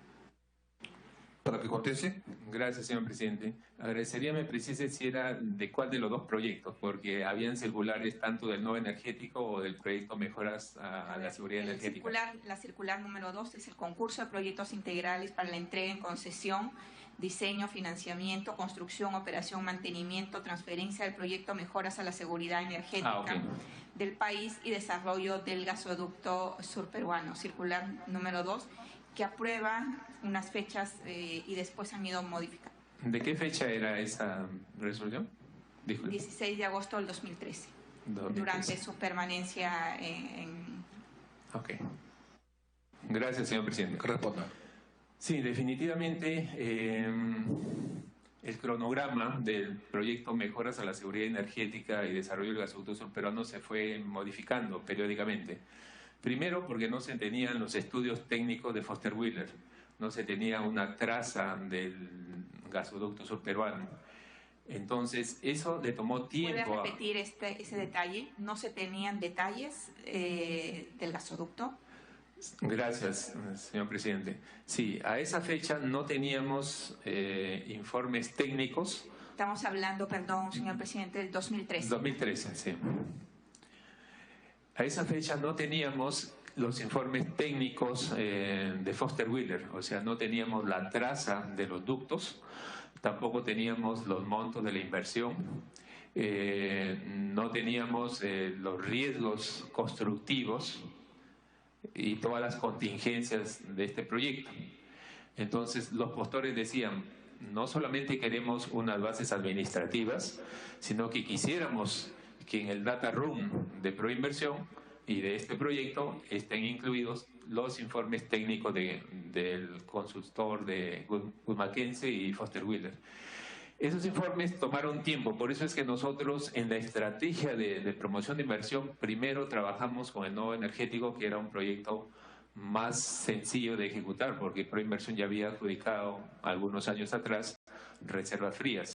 Para que conteste. Gracias, señor presidente. Agradecería me precise si era de cuál de los dos proyectos, porque habían circulares tanto del nuevo energético o del proyecto Mejoras a la Seguridad Energética. La circular número 2 es el concurso de proyectos integrales para la entrega en concesión, diseño, financiamiento, construcción, operación, mantenimiento, transferencia del proyecto Mejoras a la Seguridad Energética del país y desarrollo del gasoducto surperuano. Circular número 2, que aprueba unas fechas y después han ido modificando. ¿De qué fecha era esa resolución? Disculpe. 16 de agosto del 2013. Durante su permanencia en... Ok. Gracias, señor presidente. Responda. Sí, definitivamente el cronograma del proyecto Mejoras a la Seguridad Energética y Desarrollo del Gasoducto Surperuano se fue modificando periódicamente. Primero, porque no se tenían los estudios técnicos de Foster Wheeler, no se tenía una traza del gasoducto surperuano. Entonces, eso le tomó tiempo. ¿Puede repetir ese detalle? ¿No se tenían detalles del gasoducto? Gracias, señor presidente. Sí, a esa fecha no teníamos informes técnicos. Estamos hablando, perdón, señor presidente, del 2013. 2013, sí. A esa fecha no teníamos los informes técnicos de Foster Wheeler, o sea, no teníamos la traza de los ductos, tampoco teníamos los montos de la inversión, no teníamos los riesgos constructivos y todas las contingencias de este proyecto. Entonces, los postores decían, no solamente queremos unas bases administrativas, sino que quisiéramos que en el data room de Proinversión y de este proyecto estén incluidos los informes técnicos del consultor de Wood Mackenzie y Foster Wheeler. Esos informes tomaron tiempo, por eso es que nosotros en la estrategia de promoción de inversión primero trabajamos con el nuevo energético, que era un proyecto más sencillo de ejecutar, porque Proinversión ya había adjudicado algunos años atrás reservas frías.